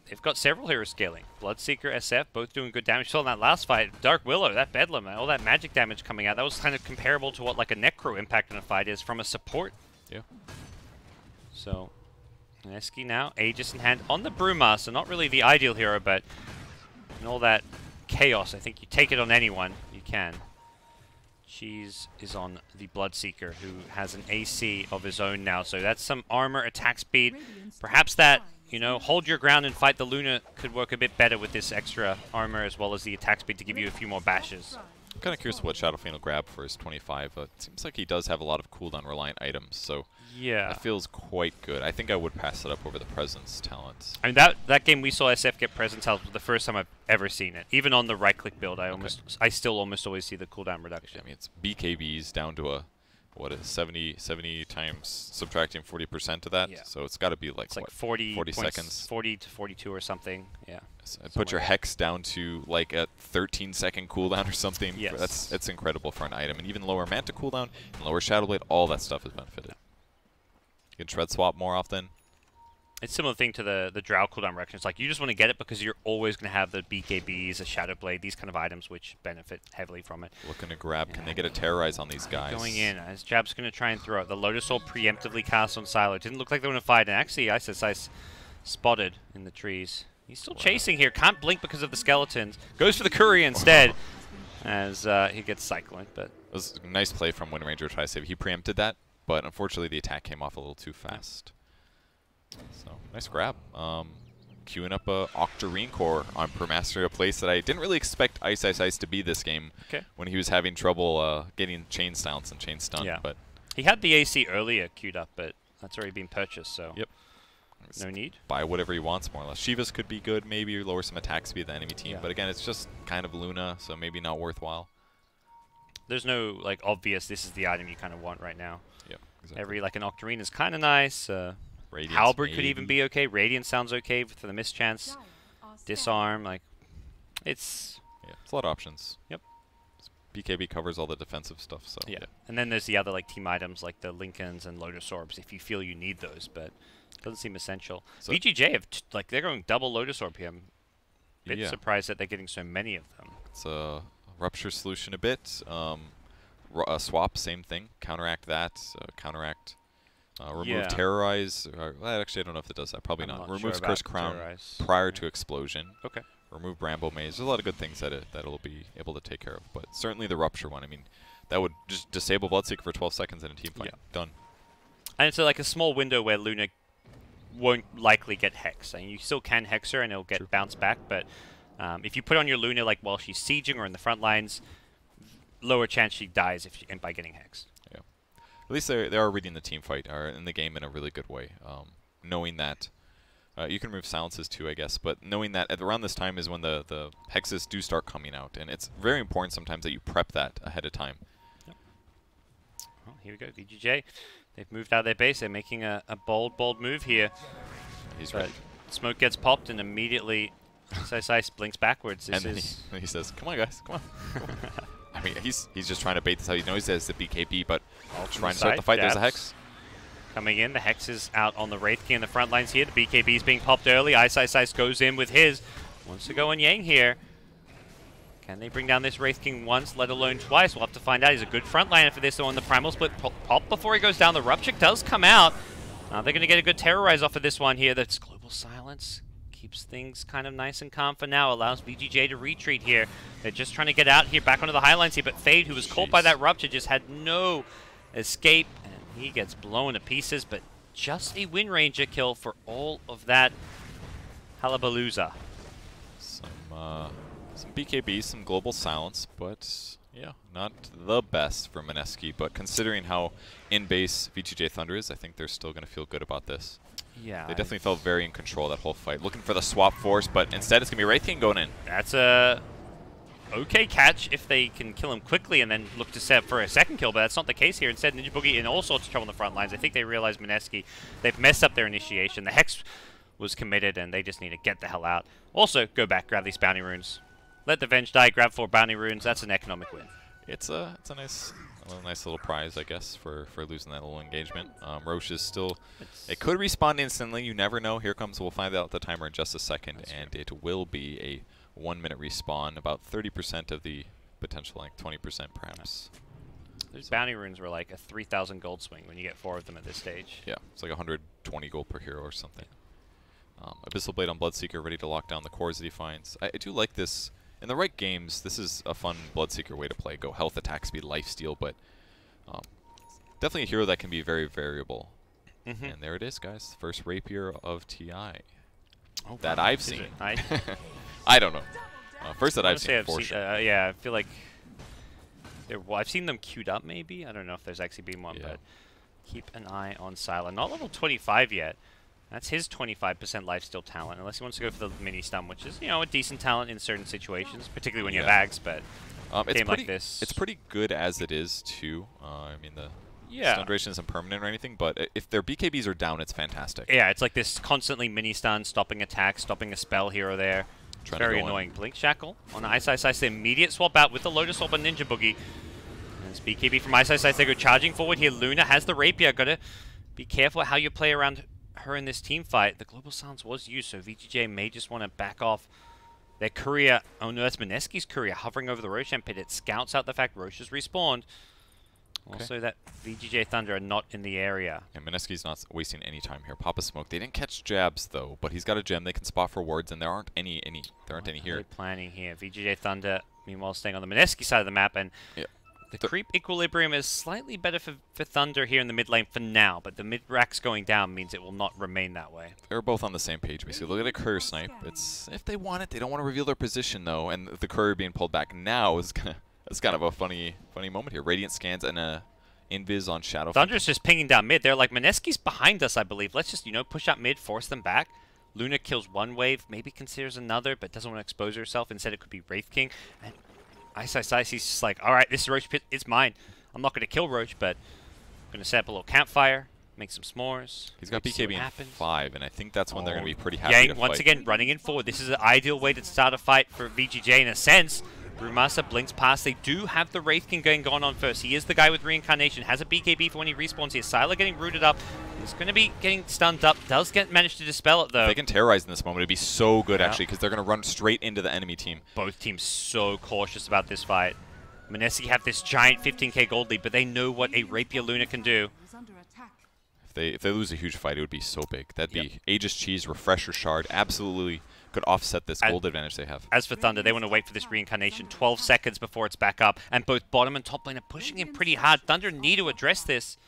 they've got several heroes scaling. Bloodseeker, SF, both doing good damage. You saw in that last fight, Dark Willow, that Bedlam, all that magic damage coming out, that was kind of comparable to what like a Necro impact in a fight is from a support. Yeah. So, Mineski now, Aegis in hand on the Brewmaster, not really the ideal hero, but in all that chaos, I think you take it on anyone, you can. Cheese is on the Bloodseeker, who has an AC of his own now, so that's some armor, attack speed. Perhaps that, you know, hold your ground and fight the Luna could work a bit better with this extra armor as well as the attack speed to give you a few more bashes. I'm kind of curious what Shadow Fiend will grab for his 25. It seems like he does have a lot of cooldown reliant items, so yeah, that feels quite good. I think I would pass it up over the Presence talent. I mean, that game we saw SF get Presence health was the first time I've ever seen it. Even on the right-click build, I still almost always see the cooldown reduction. I mean, it's BKBs down to a, what is 70 times subtracting 40% of that, so it's got to be like, it's what, like 40 seconds? 40 to 42 or something, yeah. So put your Hex down to like a 13-second cooldown or something. Yes. That's incredible for an item. And even lower Manta cooldown and lower Shadow Blade, all that stuff is benefited. You can Shred Swap more often. It's a similar thing to the Drow cooldown reduction. It's like you just want to get it because you're always going to have the BKBs, a Shadow Blade, these kind of items which benefit heavily from it. Looking to grab. Can they get a Terrorize on these guys? Going in as Jab's going to try and throw it. The Lotus Orb preemptively cast on Silo. Didn't look like they were going to fight, and actually Ice spotted in the trees. He's still chasing here. Can't blink because of the skeletons. Goes for the Courier instead as he gets Cyclone. But it was a nice play from Wind Ranger to try to save. He preempted that, but unfortunately the attack came off a little too fast. So, nice grab. Queuing up a Octarine Core on Brewmaster, a place that I didn't really expect Ice to be this game when he was having trouble getting chain silence and chain stun. Yeah. But he had the AC earlier queued up, but that's already been purchased, so no need. Buy whatever he wants, more or less. Shivas could be good, maybe, or lower some attack speed of the enemy team. But again, it's just kind of Luna, so maybe not worthwhile. There's no like obvious, this is the item you kind of want right now. Yep, exactly. Like an Octarine is kind of nice. Radiance Halberd could even be okay. Radiance sounds okay for the mischance. Disarm, like, it's... Yeah, it's a lot of options. Yep. BKB covers all the defensive stuff, so... Yeah. And then there's the other, like, team items, like the Lincolns and Lotus Orbs, if you feel you need those, but it doesn't seem essential. So VGj have, like, they're going double Lotus Orb here. I'm a bit surprised that they're getting so many of them. It's a Rupture solution a bit. Swap, same thing. Counteract that. Counteract... remove Terrorize. Well, actually, I don't know if it does that. Probably not. Removes Curse Crown prior to Explosion. Okay. Remove Bramble Maze. There's a lot of good things that it'll be able to take care of. But certainly the Rupture one. I mean, that would just disable Bloodseeker for 12 seconds in a team fight. Done. And it's like a small window where Luna won't likely get Hex. I mean, you still can Hex her and it'll get bounced back. But if you put on your Luna like while she's sieging or in the front lines, lower chance she dies by getting Hexed. At least they are reading the team fight, or in the game in a really good way. Knowing that you can remove silences too, I guess, but knowing that at around this time is when the hexes do start coming out, and it's very important sometimes that you prep that ahead of time. Yep. Well, here we go, VGj. They've moved out of their base. They're making a bold move here. He's ready. Smoke gets popped, and immediately Ice blinks backwards. And then he says, "Come on, guys, come on." I mean, he's just trying to bait this out. He knows there's the BKB, but trying to start the fight. There's a Hex. Coming in. The Hex is out on the Wraith King in the front lines here. The BKB is being popped early. Ice goes in with his. Wants to go on Yang here. Can they bring down this Wraith King once, let alone twice? We'll have to find out. He's a good frontliner for this one. The Primal Split pop before he goes down. The Rupture does come out. They're going to get a good Terrorize off of this one here. That's Global Silence. Keeps things kind of nice and calm for now. Allows VGj to retreat here. They're just trying to get out here, back onto the Highlines here. But Fade, who was caught by that Rupture, just had no escape. And he gets blown to pieces. But just a Wind Ranger kill for all of that Hullabalooza. Some BKB, some Global Silence, but Yeah, not the best for Mineski, but considering how in-base VGj.Thunder is, I think they're still going to feel good about this. Yeah. They definitely felt very in control that whole fight. Looking for the swap force, but instead it's going to be Wraith King going in. That's a okay catch if they can kill him quickly and then look to set up for a second kill, but that's not the case here. Instead, Ninja Boogie in all sorts of trouble on the front lines. I think they realize Mineski, they've messed up their initiation. The Hex was committed, and they just need to get the hell out. Also, go back, grab these bounty runes. Let the Venge die, grab 4 bounty runes. That's an economic win. It's a nice little prize, I guess, for losing that little engagement. Roche is still... It could respawn instantly. You never know. Here comes... We'll find out the timer in just a second, and it will be a 1-minute respawn. About 30% of the potential, like 20% perhaps. Those bounty runes were like a 3,000 gold swing when you get 4 of them at this stage. Yeah, it's like 120 gold per hero or something. Abyssal Blade on Bloodseeker, ready to lock down the cores that he finds. I do like this. In the right games, this is a fun Bloodseeker way to play. Go health, attack speed, lifesteal, but definitely a hero that can be very variable. And there it is, guys. First Rapier of TI that I've seen. I don't know. First that I've seen, for sure. Yeah, I feel like I've seen them queued up, maybe. I don't know if there's actually been one, but keep an eye on Sylar. Not level 25 yet. That's his 25% lifesteal talent, unless he wants to go for the mini stun, which is, you know, a decent talent in certain situations, particularly when you have Ags, but game like this... It's pretty good as it is, too. I mean, the stun duration isn't permanent or anything, but if their BKBs are down, it's fantastic. Yeah, it's like this constantly mini stun, stopping attacks, stopping a spell here or there. It's very annoying. Blink Shackle on Ice Ice Ice, the immediate swap out with the Lotus Orb on Ninja Boogie. And it's BKB from Ice Ice Ice, they go charging forward here. Luna has the Rapier, gotta be careful how you play around her in this team fight. The Global Silence was used, so VGJ may just want to back off their courier. Oh no, that's Mineski's courier hovering over the Roshan pit. It scouts out the fact Roche has respawned. Also that VGj.Thunder are not in the area. And Mineski's not wasting any time here. Pop a smoke. They didn't catch jabs though, but he's got a gem they can spot for wards, and there aren't any here. Planning here. VGj.Thunder meanwhile staying on the Mineski side of the map, and the creep equilibrium is slightly better for Thunder here in the mid lane for now, but the mid rack's going down means it will not remain that way. They're both on the same page, basically. Look at a courier snipe. It's if they want it, they don't want to reveal their position though, and the courier being pulled back now is that's kind of a funny moment here. Radiant scans and a invis on Shadow. Thunder's just pinging down mid. They're like, Mineski's behind us, I believe. Let's just, you know, push out mid, force them back. Luna kills one wave, maybe considers another, but doesn't want to expose herself. Instead, it could be Wraith King. And Ice Ice Ice, he's just like, all right, this Roche pit, it's mine. I'm not going to kill Roche, but I'm going to set up a little campfire, make some s'mores. He's got BKB in 5, and I think that's when they're going to be pretty happy to fight. Once again, running in forward. This is an ideal way to start a fight for VGJ in a sense. Brewmaster blinks past. They do have the Wraith King going on first. He is the guy with Reincarnation. Has a BKB for when he respawns here. Sylar getting rooted up. He's going to be getting stunned up. Does manage to dispel it, though. If they can terrorize in this moment, it'd be so good, actually, because they're going to run straight into the enemy team. Both teams so cautious about this fight. Mineski have this giant 15k gold lead, but they know what a Rapier Luna can do. If they lose a huge fight, it would be so big. That'd be Aegis Cheese, Refresher Shard, absolutely could offset this gold advantage they have. As for Thunder, they want to wait for this reincarnation 12 seconds before it's back up, and both bottom and top lane are pushing in pretty hard. Thunder need to address this.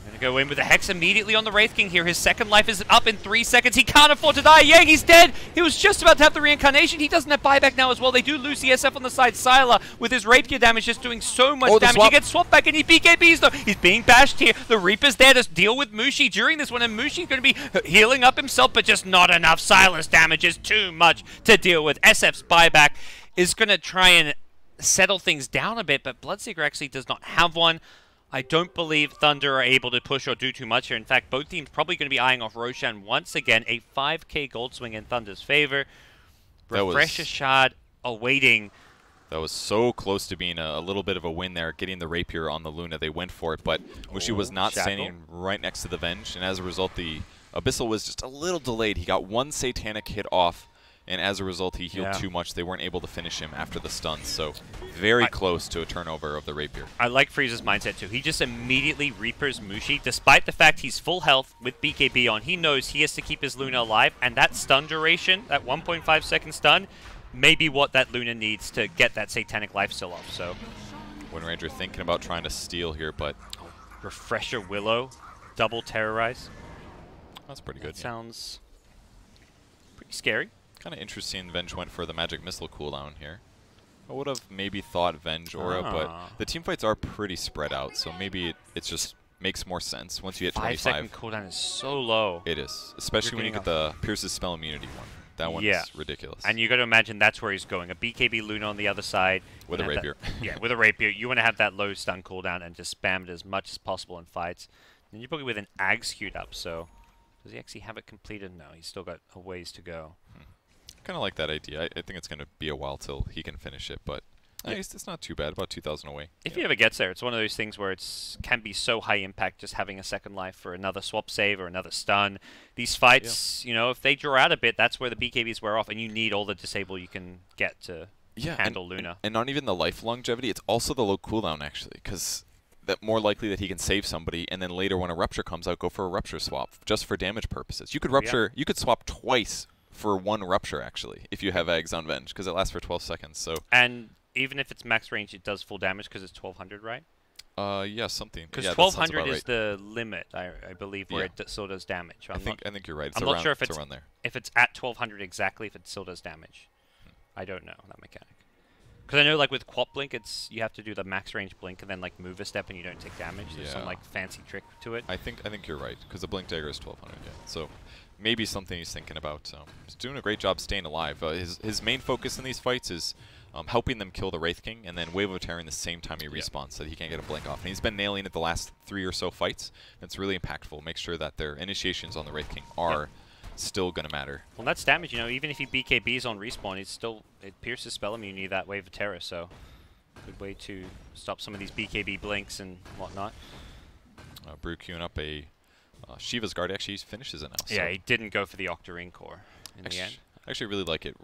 Going to go in with the Hex immediately on the Wraith King here. His second life is up in 3 seconds. He can't afford to die. Yang, he's dead. He was just about to have the reincarnation. He doesn't have buyback now as well. They do lose the SF on the side. Sylar with his rapier damage just doing so much damage. He gets swapped back and he BKBs though. He's being bashed here. The Reaper's there to deal with Mushi during this one, and Mushi's going to be healing up himself, but just not enough. Sylar's damage is too much to deal with. SF's buyback is going to try and settle things down a bit, but Bloodseeker actually does not have one. I don't believe Thunder are able to push or do too much here. In fact, both teams probably going to be eyeing off Roshan once again. A 5k gold swing in Thunder's favor. Refresher Shard awaiting. That was so close to being a little bit of a win there, getting the Rapier on the Luna. They went for it, but Mushi was not standing right next to the Venge, and as a result, the Abyssal was just a little delayed. He got one Satanic hit off, and as a result, he healed too much. They weren't able to finish him after the stun, so very close to a turnover of the Rapier. I like Frieza's mindset, too. He just immediately Reapers Mushi. Despite the fact he's full health with BKB on, he knows he has to keep his Luna alive, and that stun duration, that 1.5 second stun, may be what that Luna needs to get that Satanic life still off, so. Wind Ranger thinking about trying to steal here, but... Refresher Willow, double Terrorize. That's pretty good. Sounds pretty scary. Kind of interesting Venge went for the Magic Missile cooldown here. I would have maybe thought Venge Aura, but the team fights are pretty spread out, so maybe it just makes more sense once you hit 25. 5-second cooldown is so low. It is, especially when you get the Pierce's spell immunity one. That one's ridiculous. And you got to imagine that's where he's going. A BKB Luna on the other side. With a rapier. Yeah, with a rapier. You want to have that low stun cooldown and just spam it as much as possible in fights. And you're probably with an Ags queued up, so does he actually have it completed? No, he's still got a ways to go. Kind of like that idea. I think it's going to be a while till he can finish it, but it's not too bad. About 2,000 away. If he ever gets there, it's one of those things where it can be so high impact just having a second life for another swap save or another stun. These fights, you know, if they draw out a bit, that's where the BKBs wear off, and you need all the disable you can get to handle Luna. And not even the life longevity, it's also the low cooldown, actually, because that more likely that he can save somebody, and then later when a Rupture comes out, go for a Rupture swap, just for damage purposes. You could Rupture, you could swap twice for one Rupture, actually, if you have Eggs on Venge, because it lasts for 12 seconds. So and even if it's max range, it does full damage because it's 1200, right? Yeah, something. Because 1200 is the limit, I believe, where it still does damage. I think you're right. I'm not sure if it's at 1200 exactly, if it still does damage. I don't know that mechanic. Because I know, like with Quap Blink, you have to do the max range blink and then like move a step and you don't take damage. There's some like fancy trick to it. I think you're right because the Blink Dagger is 1200. Yeah. So maybe something he's thinking about. He's doing a great job staying alive. His main focus in these fights is helping them kill the Wraith King and then Wave of Terror the same time he respawns so that he can't get a blink off. And he's been nailing it the last 3 or so fights. It's really impactful. Make sure that their initiations on the Wraith King are still going to matter. Well, that's damage. You know, even if he BKBs on respawn, it pierces spell immunity, that Wave of Terror. So good way to stop some of these BKB blinks and whatnot. Brew queuing up a Shiva's Guard. Actually, he finishes it now. So. Yeah, he didn't go for the Octarine Core in the end. I actually really like it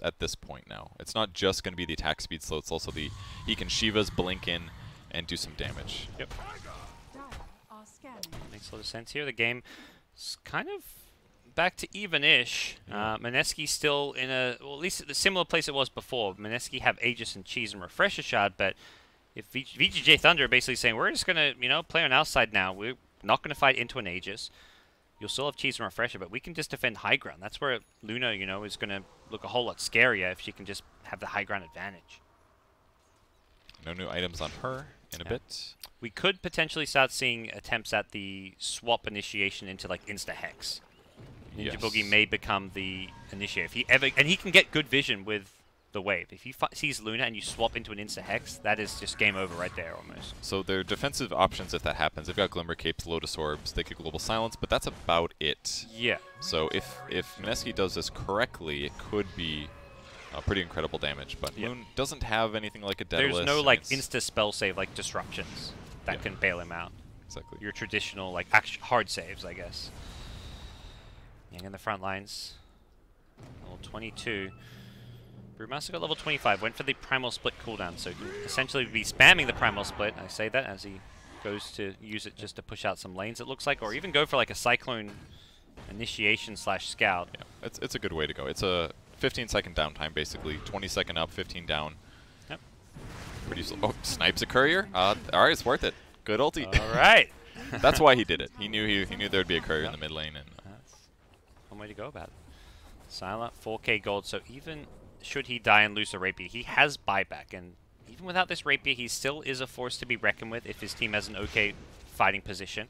at this point now. It's not just going to be the attack speed slow, it's also he can Shiva's blink in and do some damage. Yep. Makes a lot of sense here. The game is kind of back to even-ish. Mineski still in at least the similar place it was before. Mineski have Aegis and Cheese and Refresher Shard, but if VGj.Thunder are basically saying, we're just going to, you know, play on our side now. We're not going to fight into an Aegis. You'll still have Cheese and Refresher, but we can just defend high ground. That's where Luna, you know, is going to look a whole lot scarier if she can just have the high ground advantage. No new items on her in a bit. We could potentially start seeing attempts at the swap initiation into like insta-hex. Ninja Boogie may become the initiator. If he ever, and he can get good vision with the wave. If he sees Luna and you swap into an insta-hex, that is just game over right there almost. So their defensive options if that happens, they've got Glimmer Capes, Lotus Orbs, they could Global Silence, but that's about it. Yeah. So if Mineski does this correctly, it could be pretty incredible damage, but Moon doesn't have anything like a Daedalus. There's no like insta spell save like disruptions that can bail him out. Exactly. Your traditional like hard saves, I guess. And in the front lines, level 22. Brewmaster got level 25, went for the Primal Split cooldown, so he can essentially be spamming the Primal Split. I say that as he goes to use it just to push out some lanes, it looks like, or even go for like a Cyclone initiation / scout. Yeah, it's a good way to go. It's a 15-second downtime, basically. 20-second up, 15 down. Yep. Pretty slow. Oh, snipes a courier? All right, it's worth it. Good ulti. All right. That's why he did it. He knew there would be a courier in the mid lane. And that's one way to go about it. Silent, 4k gold, so even should he die and lose a rapier, he has buyback, and even without this rapier, he still is a force to be reckoned with if his team has an okay fighting position.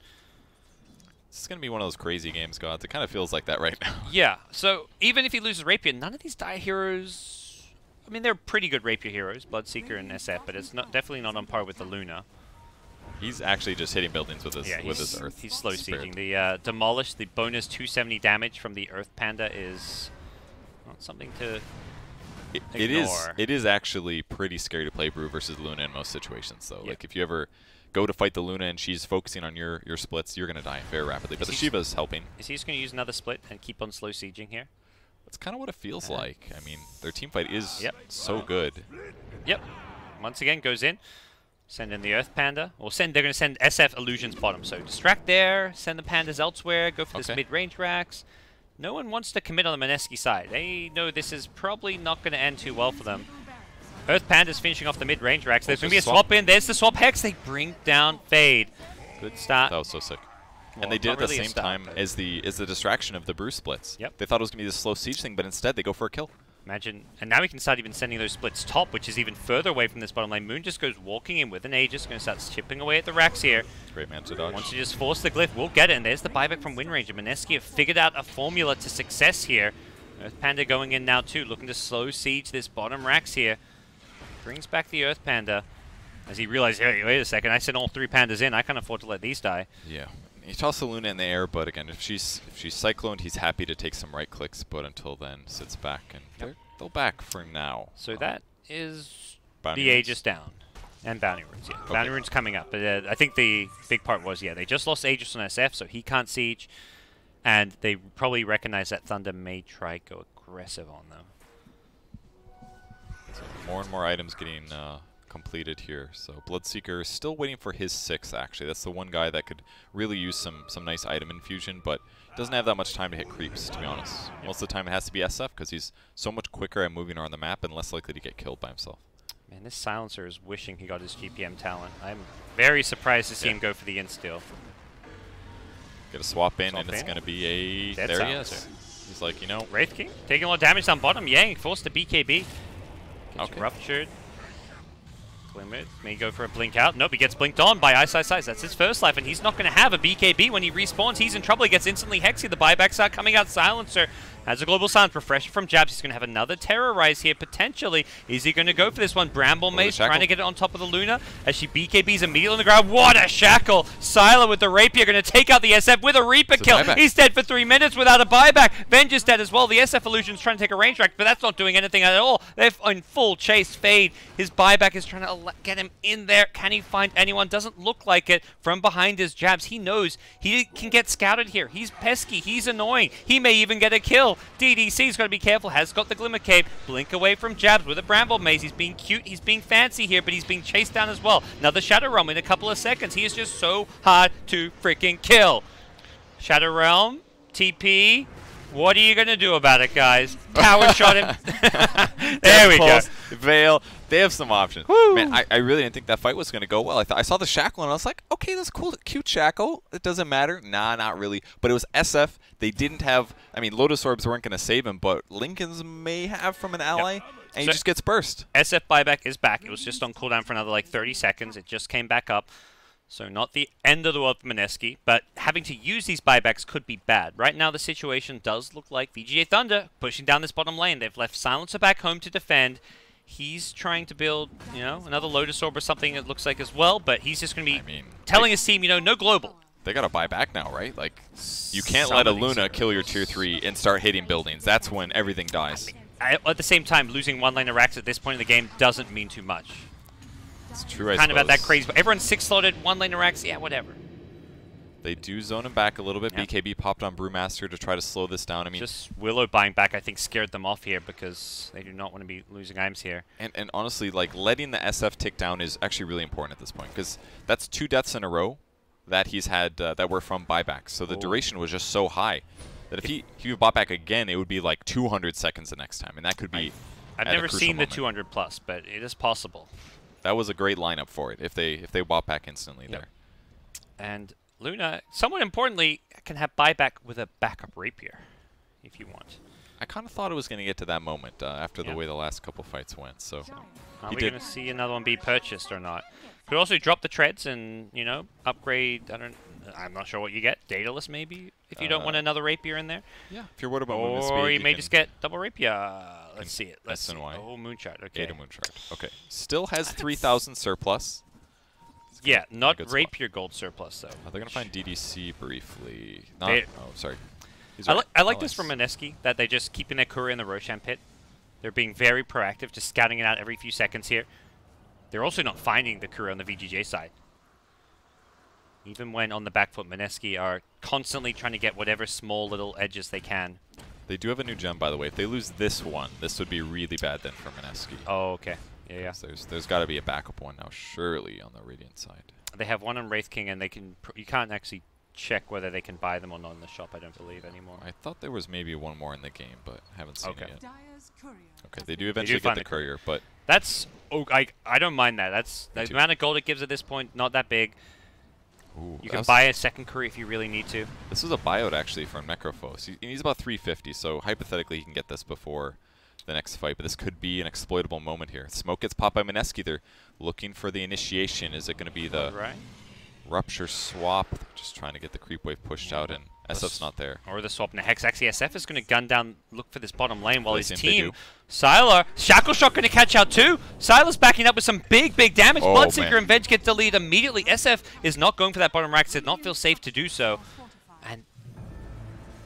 This is going to be one of those crazy games, Gods. It kind of feels like that right now. Yeah, so even if he loses rapier, none of these die heroes, I mean, they're pretty good rapier heroes, Bloodseeker and SF, but it's definitely not on par with the Luna. He's actually just hitting buildings with his Earth. He's slow sieging. The Demolish, the bonus 270 damage from the Earth Panda is not something to ignore. It is actually pretty scary to play Brew versus Luna in most situations, though. Like, if you ever go to fight the Luna and she's focusing on your splits, you're going to die very rapidly. But the Shiva's helping. Is he just going to use another split and keep on slow sieging here? That's kind of what it feels like. I mean, their team fight is so good. Yep. Once again, goes in. Send in the Earth Panda. Or they're going to send SF Illusions bottom. So distract there, send the Pandas elsewhere, go for this mid-range racks. No one wants to commit on the Mineski side. They know this is probably not going to end too well for them. Earth Panda's finishing off the mid-range racks. There's going to be a swap in. There's the swap hex. They bring down Fade. Good start. That was so sick. Well, and they did it at the same time as the distraction of the Brew splits. Yep. They thought it was going to be this slow siege thing, but instead they go for a kill. Imagine, and now we can start even sending those splits top, which is even further away from this bottom lane. Moon just goes walking in with an Aegis, going to start chipping away at the racks here. Great man to dodge. Wants to just force the glyph, we'll get it, and there's the buyback from Windranger. Mineski have figured out a formula to success here. Earth Panda going in now too, looking to slow siege this bottom racks here. Brings back the Earth Panda, as he realizes, hey, wait a second, I sent all 3 pandas in, I can't afford to let these die. Yeah. He tosses the Luna in the air, but again, if she's cycloned, he's happy to take some right clicks, but until then, sits back, and they'll back for now. So that is Bounty the runes. Aegis down. And Bounty Runes, yeah. Okay. Bounty Runes coming up. But I think the big part was, yeah, they just lost Aegis on SF, so he can't siege. And they probably recognize that Thunder may try to go aggressive on them. So more and more items getting completed here. So Bloodseeker is still waiting for his 6, actually. That's the one guy that could really use some nice item infusion, but doesn't have that much time to hit creeps, to be honest. Most of the time it has to be SF because he's so much quicker at moving around the map and less likely to get killed by himself. Man, this Silencer is wishing he got his GPM talent. I'm very surprised to see him go for the instill. Get a swap in, Swap and it's in. going to be a... Dead there he Silencer. is. He's like, you know... Wraith King taking a lot of damage down bottom. Yang forced to BKB. Gets Okay. ruptured. Glimmered. May go for a blink out. Nope, he gets blinked on by Ice Ice Ice. That's his first life, and he's not going to have a BKB when he respawns. He's in trouble. He gets instantly hexy. The buybacks are coming out. Silencer has a global silence. Refresher from Jabs. He's going to have another terrorize here, potentially. Is he going to go for this one? Bramble Mace trying to get it on top of the Luna as she BKBs immediately on the ground. What a shackle! Sylar with the rapier going to take out the SF with a Reaper kill. He's dead for 3 minutes without a buyback. Vengeance dead as well. The SF Illusion's trying to take a range rack, but that's not doing anything at all. They're in full chase. Fade. His buyback is trying to get him in there. Can he find anyone? Doesn't look like it. From behind his Jabs, he knows he can get scouted here. He's pesky. He's annoying. He may even get a kill. DDC's got to be careful. Has got the Glimmer Cape. Blink away from Jabs with a Bramble Maze. He's being cute. He's being fancy here, but he's being chased down as well. Another Shadow Realm in a couple of seconds. He is just so hard to freaking kill. Shadow Realm, TP. What are you going to do about it, guys? Tower shot him. There we go. Veil. They have some options. Woo. Man, I really didn't think that fight was going to go well. I saw the shackle and I was like, okay, that's cool. Cute shackle. It doesn't matter. Nah, not really. But it was SF. They didn't have... I mean, Lotus Orbs weren't going to save him, but Lincoln's may have from an ally, and he just gets burst. SF buyback is back. It was just on cooldown for another, like, 30 seconds. It just came back up. So not the end of the world for Mineski, but having to use these buybacks could be bad. Right now the situation does look like VGj.Thunder pushing down this bottom lane. They've left Silencer back home to defend. He's trying to build, you know, another Lotus Orb or something it looks like as well, but he's just going to be telling his team, you know, no global. They got to buy back now, right? Like, you can't let a Luna kill your tier 3 and start hitting buildings. That's when everything dies. At the same time, losing one lane of racks at this point in the game doesn't mean too much. It's true, I kind of suppose. at that crazy. Everyone's 6-slotted, one lane of racks, yeah, whatever. They do zone him back a little bit. BKB popped on Brewmaster to try to slow this down. I mean, just Willow buying back, I think, scared them off here because they do not want to be losing items here. And honestly, like, letting the SF tick down is actually really important at this point because that's 2 deaths in a row that he's had that were from buybacks. So the duration was just so high that if he bought back again, it would be like 200 seconds the next time, and that could be. I've never seen the 200 plus, but it is possible. That was a great lineup for it if they bought back instantly there. And Luna, somewhat importantly, can have buyback with a backup rapier, if you want. I kind of thought it was going to get to that moment after the way the last couple fights went. So are we going to see another one be purchased or not? Could also drop the treads and, you know, upgrade. I'm not sure what you get. Daedalus maybe if you don't want another rapier in there. Yeah. If you're worried about movement or speed, you may just get double rapier. Let's see it. Let's see. SNY. Oh, Moonshot. Okay. Data Moonshot. Okay. Still has 3,000 surplus. Yeah, not rapier gold surplus though. They're gonna find DDC briefly. Not, oh, sorry. I like this from Mineski that they just keeping their courier in the Roshan pit. They're being very proactive, just scouting it out every few seconds here. They're also not finding the courier on the VGJ side. Even when on the back foot, Mineski are constantly trying to get whatever small little edges they can. They do have a new gem, by the way. If they lose this one, this would be really bad then for Mineski. Oh, okay. Yeah. There's got to be a backup one now, surely, on the Radiant side. They have one on Wraith King, and they can. You can't actually check whether they can buy them or not in the shop. I don't believe anymore. I thought there was maybe one more in the game, but haven't seen it yet. Okay, they do They eventually do get find the courier, but that's. Oh, I don't mind that. That's the amount of gold it gives at this point. Not that big. Ooh, you can buy a second courier if you really need to. This was a buyout actually from Necrophos. He needs about 350, so hypothetically he can get this before the next fight, but this could be an exploitable moment here. Smoke gets popped by Mineski. They're looking for the initiation. Is it going to be the rupture swap? They're just trying to get the creep wave pushed out, and SF's not there. Or the swap in the Hex. Actually, SF is going to gun down, look for this bottom lane while his team, Sylar, Shackle Shot going to catch out too. Sylar's backing up with some big damage. Bloodseeker and Veg get deleted immediately. SF is not going for that bottom rack, did not feel safe to do so. And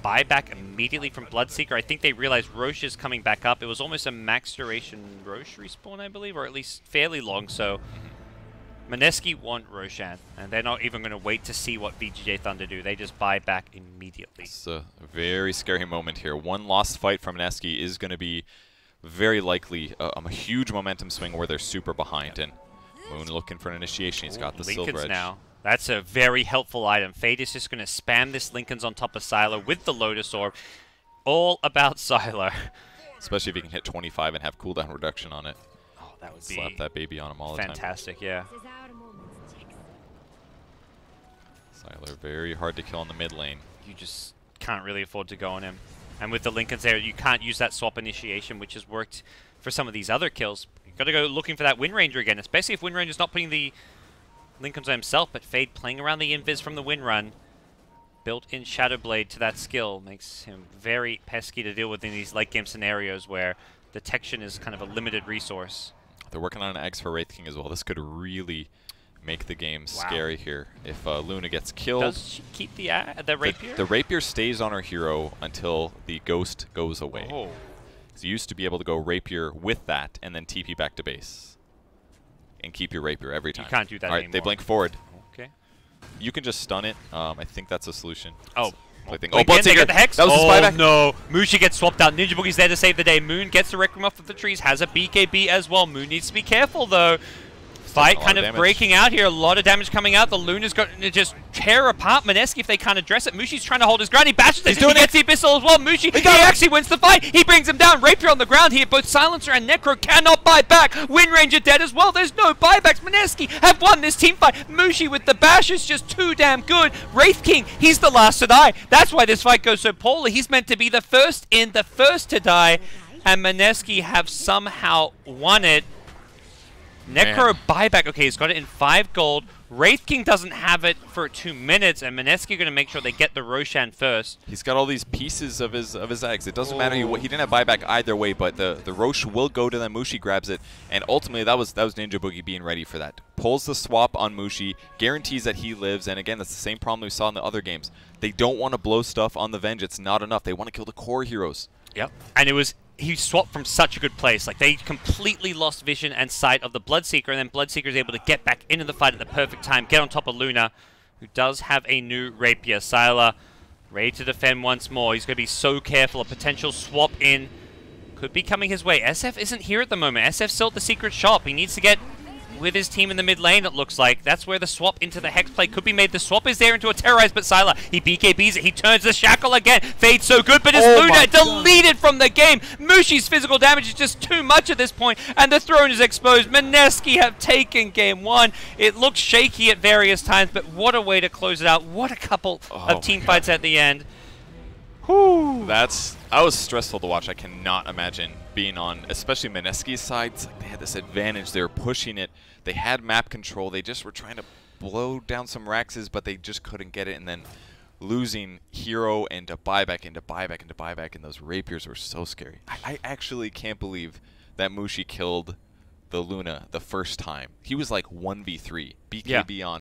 buyback immediately from Bloodseeker. I think they realized Roche is coming back up. It was almost a max duration Roche respawn, I believe, or at least fairly long. So Mineski want Roshan, and they're not even going to wait to see what VGj.Thunder do. They just buy back immediately. It's a very scary moment here. One lost fight from Mineski is going to be very likely a huge momentum swing where they're super behind. And Moon looking for an initiation. He's got the Silver Edge. Now. That's a very helpful item. Fade is just going to spam this Linken's on top of Sylar with the Lotus Orb. All about Sylar. Especially if he can hit 25 and have cooldown reduction on it. Oh, that would slap that baby on him all the time. Fantastic, yeah. Sylar very hard to kill in the mid lane. You just can't really afford to go on him. And with the Linken's there, you can't use that swap initiation, which has worked for some of these other kills. You've got to go looking for that Wind Ranger again, especially if Wind Ranger's not putting the Linken's on himself, but Fade playing around the invis from the Wind Run. Built-in Shadow Blade to that skill makes him very pesky to deal with in these late game scenarios where detection is kind of a limited resource. They're working on an Eggs for Wraith King as well. This could really make the game scary here. If Luna gets killed... Does she keep the Rapier? The Rapier stays on her hero until the Ghost goes away. Oh. So you used to be able to go Rapier with that and then TP back to base. And keep your Rapier every time. You can't do that anymore. They blink forward. Okay. You can just stun it. I think that's a solution. Oh. Bloodseeker. The Hex. That was his buyback. No. Mushi gets swapped out. Ninja Boogie's there to save the day. Moon gets the Rec Room off of the trees. Has a BKB as well. Moon needs to be careful, though. Fight kind of breaking out here. A lot of damage coming out. The Luna's got to just tear apart Mineski if they can't address it. Mushi's trying to hold his ground. He bashes it. He gets the Abyssal as well. Mushi, he actually wins the fight. He brings him down. Rapier on the ground here. Both Silencer and Necro cannot buy back. Wind Ranger dead as well. There's no buybacks. Mineski have won this team fight. Mushi with the bash is just too damn good. Wraith King, he's the last to die. That's why this fight goes so poorly. He's meant to be the first in, the first to die. And Mineski have somehow won it. Necro buyback. Okay, he's got it in 5 gold. Wraith King doesn't have it for 2 minutes, and Mineski are going to make sure they get the Roshan first. He's got all these pieces of his eggs. It doesn't matter. He didn't have buyback either way, but the Roche will go to them. Mushi grabs it, and ultimately that was Ninja Boogie being ready for that. Pulls the swap on Mushi, guarantees that he lives, and again, that's the same problem we saw in the other games. They don't want to blow stuff on the Venge. It's not enough. They want to kill the core heroes. Yep, and it was... He swapped from such a good place. Like, they completely lost vision and sight of the Bloodseeker, and then Bloodseeker is able to get back into the fight at the perfect time, get on top of Luna, who does have a new Rapier. Sylar ready to defend once more. He's going to be so careful. A potential swap in could be coming his way. SF isn't here at the moment. SF's still at the secret shop. He needs to get with his team in the mid lane, it looks like. That's where the swap into the Hex play could be made. The swap is there into a Terrorize, but Sylar, he BKBs it. He turns the Shackle again. Fade's so good, but it's Luna deleted from the game. Mushi's physical damage is just too much at this point, and the throne is exposed. Mineski have taken game 1. It looks shaky at various times, but what a way to close it out. What a couple of team fights at the end. Whew. That was stressful to watch. I cannot imagine being on, especially Mineski's side. It's like they had this advantage. They were pushing it. They had map control. They just were trying to blow down some Raxes, but they just couldn't get it. And then losing hero into buyback, into buyback, into buyback, and those Rapiers were so scary. I actually can't believe that Mushi killed the Luna the first time. He was like 1v3, BKB on